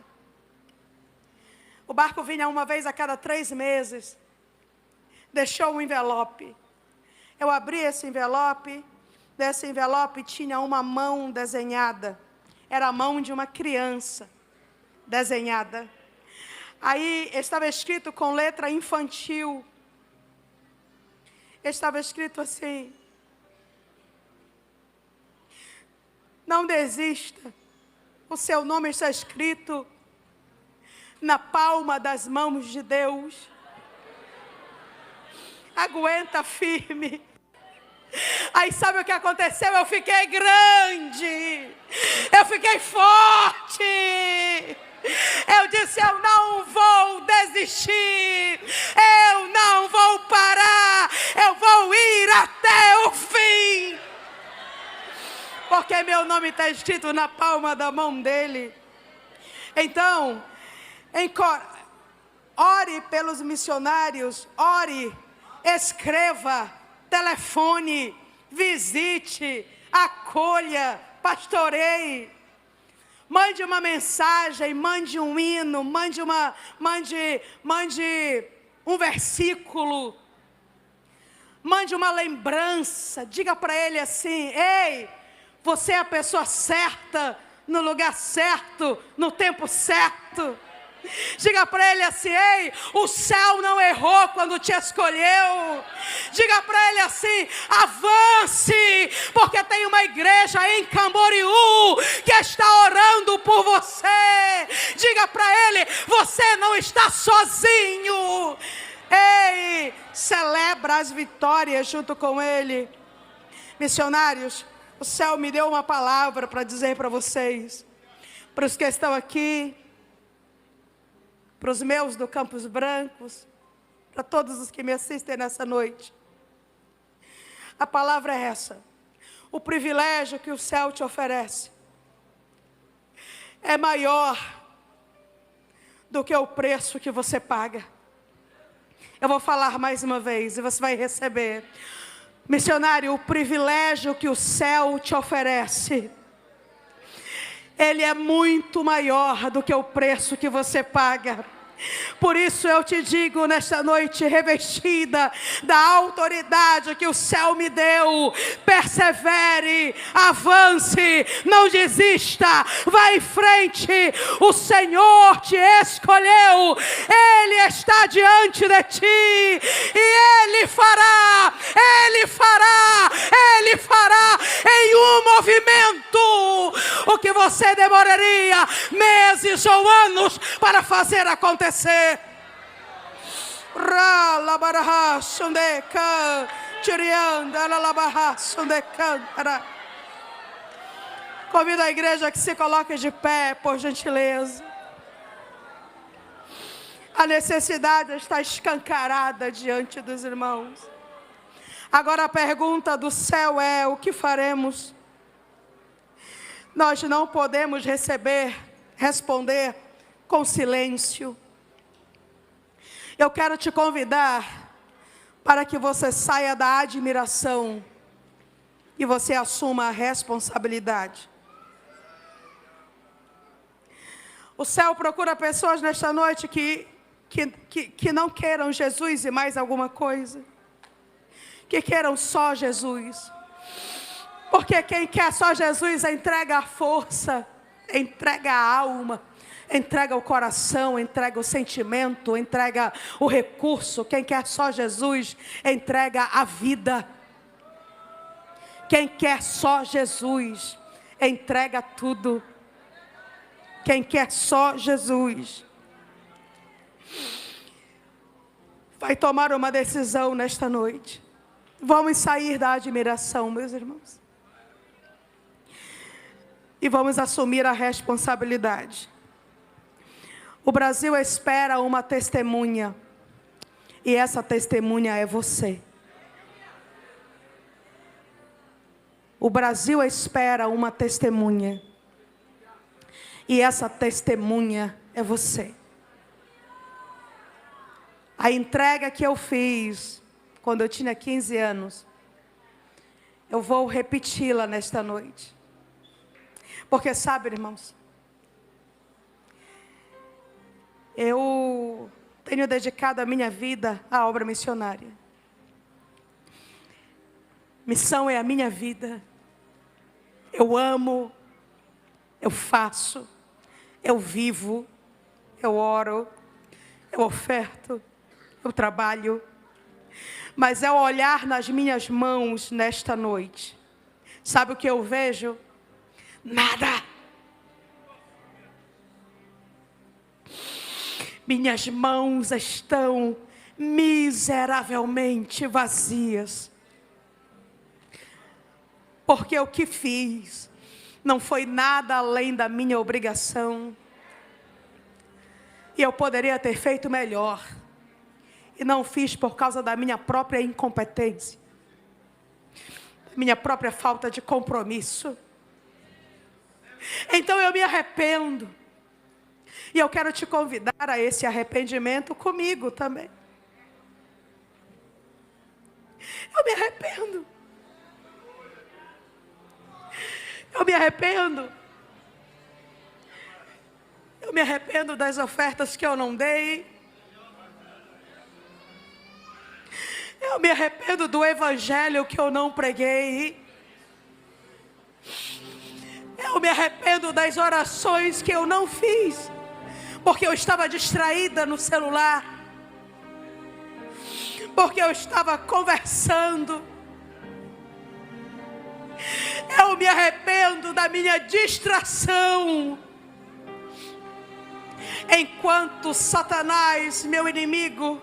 O barco vinha uma vez a cada 3 meses. Deixou um envelope. Eu abri esse envelope. Desse envelope tinha uma mão desenhada. Era a mão de uma criança desenhada. Aí estava escrito com letra infantil. Estava escrito assim: não desista. O seu nome está escrito na palma das mãos de Deus. Aguenta firme. Aí sabe o que aconteceu? Eu fiquei grande. Eu fiquei forte. Eu disse: eu não vou desistir. Eu não vou parar. Eu vou ir até o fim. Porque meu nome está escrito na palma da mão dele. Então, ore pelos missionários. Ore, escreva, telefone, visite, acolha, pastoreie. Mande uma mensagem, mande um hino, mande um versículo, mande uma lembrança. Diga para ele assim: ei, você é a pessoa certa, no lugar certo, no tempo certo. Diga para ele assim: ei, o céu não errou quando te escolheu. Diga para ele assim: avance, porque tem uma igreja em Camboriú que está orando por você. Diga para ele: você não está sozinho. Ei, celebra as vitórias junto com ele. Missionários, o céu me deu uma palavra para dizer para vocês, para os que estão aqui, para os meus do Campos Brancos, para todos os que me assistem nessa noite. A palavra é essa: o privilégio que o céu te oferece é maior do que o preço que você paga. Eu vou falar mais uma vez e você vai receber. Missionário, o privilégio que o céu te oferece, ele é muito maior do que o preço que você paga. Por isso eu te digo nesta noite, revestida da autoridade que o céu me deu, persevere, avance, não desista, vá em frente. O Senhor te escolheu, Ele está diante de ti e Ele fará em um movimento o que você demoraria meses ou anos para fazer acontecer. Convido a igreja que se coloque de pé, por gentileza. A necessidade está escancarada diante dos irmãos. Agora a pergunta do céu é: o que faremos? Nós não podemos responder com silêncio. Eu quero te convidar para que você saia da admiração e você assuma a responsabilidade. O céu procura pessoas nesta noite que não queiram Jesus e mais alguma coisa, que queiram só Jesus. Porque quem quer só Jesus entrega a força, entrega a alma, entrega o coração, entrega o sentimento, entrega o recurso. Quem quer só Jesus entrega a vida. Quem quer só Jesus entrega tudo. Quem quer só Jesus vai tomar uma decisão nesta noite. Vamos sair da admiração, meus irmãos, e vamos assumir a responsabilidade. O Brasil espera uma testemunha, e essa testemunha é você. O Brasil espera uma testemunha, e essa testemunha é você. A entrega que eu fiz quando eu tinha 15 anos, eu vou repeti-la nesta noite. Porque sabe, irmãos, eu tenho dedicado a minha vida à obra missionária. Missão é a minha vida. Eu amo, eu faço, eu vivo, eu oro, eu oferto, eu trabalho. Mas ao olhar nas minhas mãos nesta noite, sabe o que eu vejo? Nada. Minhas mãos estão miseravelmente vazias. Porque o que fiz não foi nada além da minha obrigação. E eu poderia ter feito melhor. E não fiz por causa da minha própria incompetência. Minha própria falta de compromisso. Então eu me arrependo. E eu quero te convidar a esse arrependimento comigo também. Eu me arrependo. Eu me arrependo. Eu me arrependo das ofertas que eu não dei. Eu me arrependo do evangelho que eu não preguei. Eu me arrependo das orações que eu não fiz, porque eu estava distraída no celular, porque eu estava conversando. Eu me arrependo da minha distração, enquanto Satanás, meu inimigo,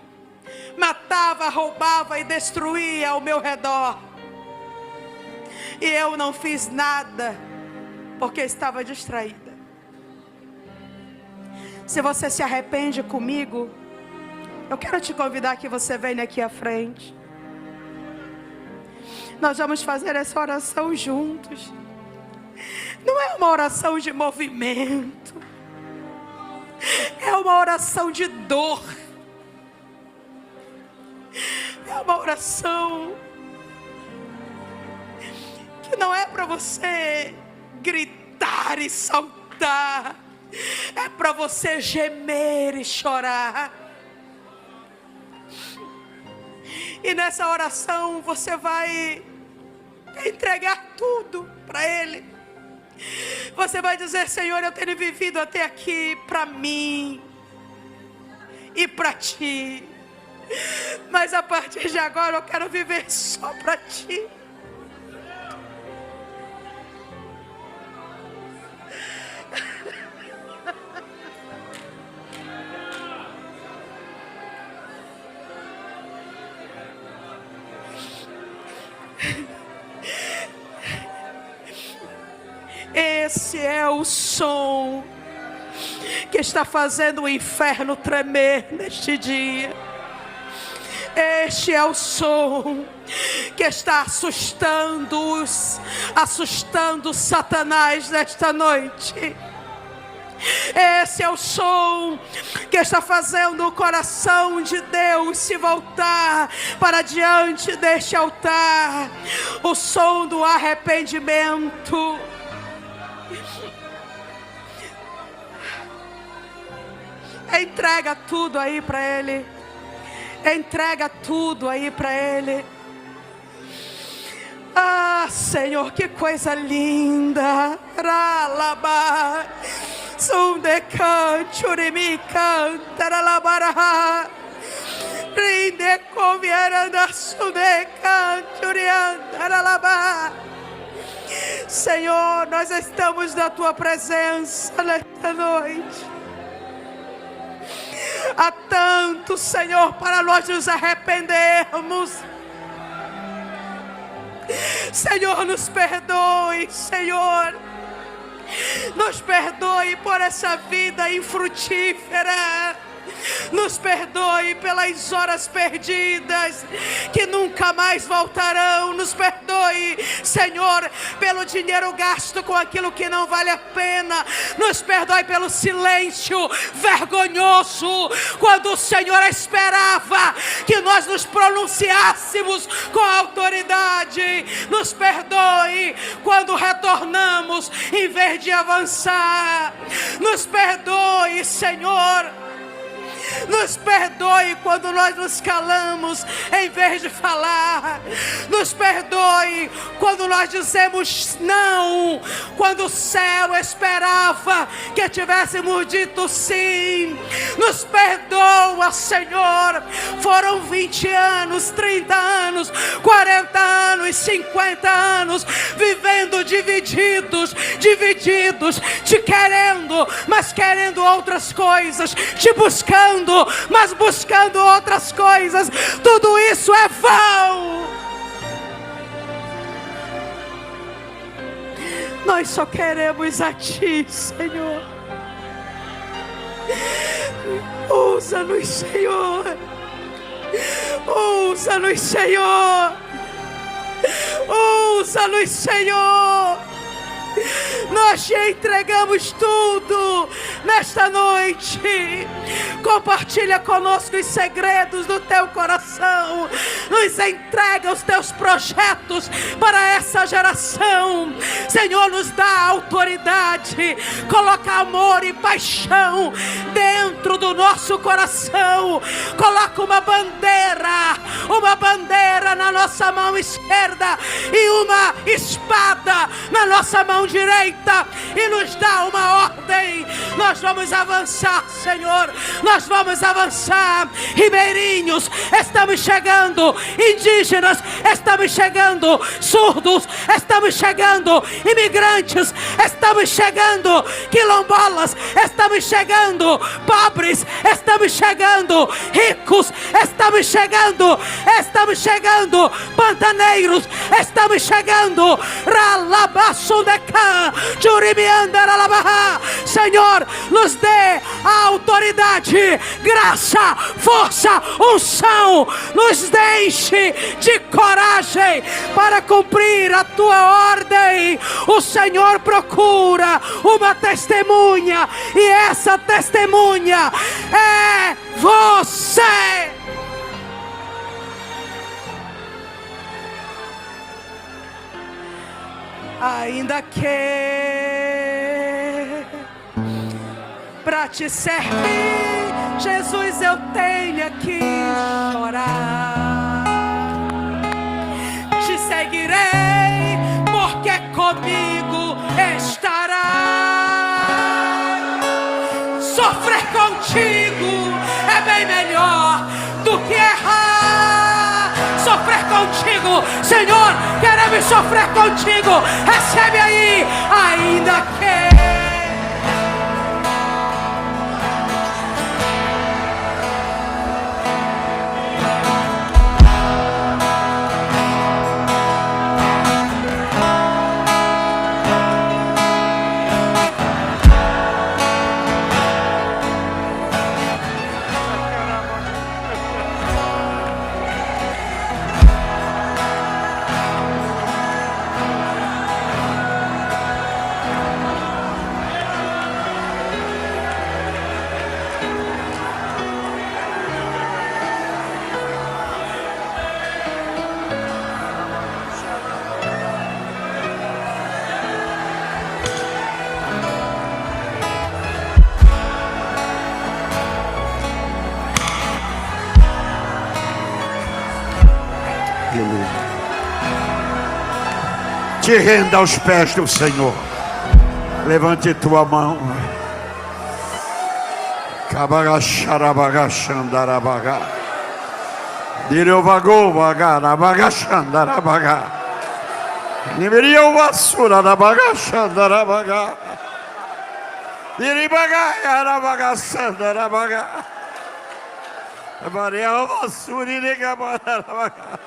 matava, roubava e destruía ao meu redor. E eu não fiz nada, porque estava distraída. Se você se arrepende comigo, eu quero te convidar que você venha aqui à frente. Nós vamos fazer essa oração juntos. Não é uma oração de movimento. É uma oração de dor. É uma oração que não é para você gritar e saltar. É para você gemer e chorar. E nessa oração você vai entregar tudo para Ele. Você vai dizer: Senhor, eu tenho vivido até aqui para mim e para Ti, mas a partir de agora eu quero viver só para Ti. Esse é o som que está fazendo o inferno tremer neste dia. Este é o som que está assustando Satanás nesta noite. Esse é o som que está fazendo o coração de Deus se voltar para diante deste altar. O som do arrependimento. Entrega tudo aí para Ele. Entrega tudo aí para Ele. Ah, Senhor, que coisa linda. Ralaba. Sundecan, churimican, taralabara. Rinde convieranda, sundecan, churian, taralaba. Senhor, nós estamos na Tua presença nesta noite. Há tanto, Senhor, para nós nos arrependermos. Senhor, nos perdoe, Senhor. Nos perdoe por essa vida infrutífera. Nos perdoe pelas horas perdidas que nunca mais voltarão. Nos perdoe, Senhor, pelo dinheiro gasto com aquilo que não vale a pena. Nos perdoe pelo silêncio vergonhoso, quando o Senhor esperava que nós nos pronunciássemos com autoridade. Nos perdoe quando retornamos em vez de avançar. Nos perdoe, Senhor, Nos perdoe quando nós nos calamos em vez de falar. Nos perdoe quando nós dizemos não, quando o céu esperava que tivéssemos dito sim. Nos perdoa, Senhor. Foram 20 anos, 30 anos, 40 anos, 50 anos vivendo divididos, te querendo, mas querendo outras coisas, te buscando, mas buscando outras coisas. Tudo isso é vão. Nós só queremos a Ti, Senhor. Usa-nos, Senhor. Usa-nos, Senhor. Usa-nos, Senhor. Nós te entregamos tudo nesta noite. Compartilha conosco os segredos do teu coração. Nos entrega os teus projetos para essa geração. Senhor, nos dá autoridade. Coloca amor e paixão dentro do nosso coração. Coloca uma bandeira na nossa mão esquerda e uma espada na nossa mão direita, e nos dá uma ordem. Nós vamos avançar, Senhor. Nós vamos avançar. Ribeirinhos, estamos chegando. Indígenas, estamos chegando. Surdos, estamos chegando. Imigrantes, estamos chegando. Quilombolas, estamos chegando. Pobres, estamos chegando. Ricos, estamos chegando. Estamos chegando. Pantaneiros, estamos chegando. Ralabassundecá, Churimiandaralabaha. Senhor, nos dê a autoridade, graça, força, unção. Nos deixe de coragem para cumprir a tua ordem. O Senhor procura uma testemunha, e essa testemunha é você. Ainda que para te servir, Jesus, eu tenha que chorar. Te seguirei, porque comigo estará. Sofrer contigo é bem melhor do que errar. Sofrer contigo, Senhor, queremos sofrer contigo. Recebe aí, ainda que. Te renda aos pés do Senhor. Levante tua mão. Cabaracharabagachandarabaga. Direovagobagarabagashandarabaga. Nimeriovassurarabagachandarabaga. Diribagayarabagassandarabaga. Mariavassuririgabarabaga.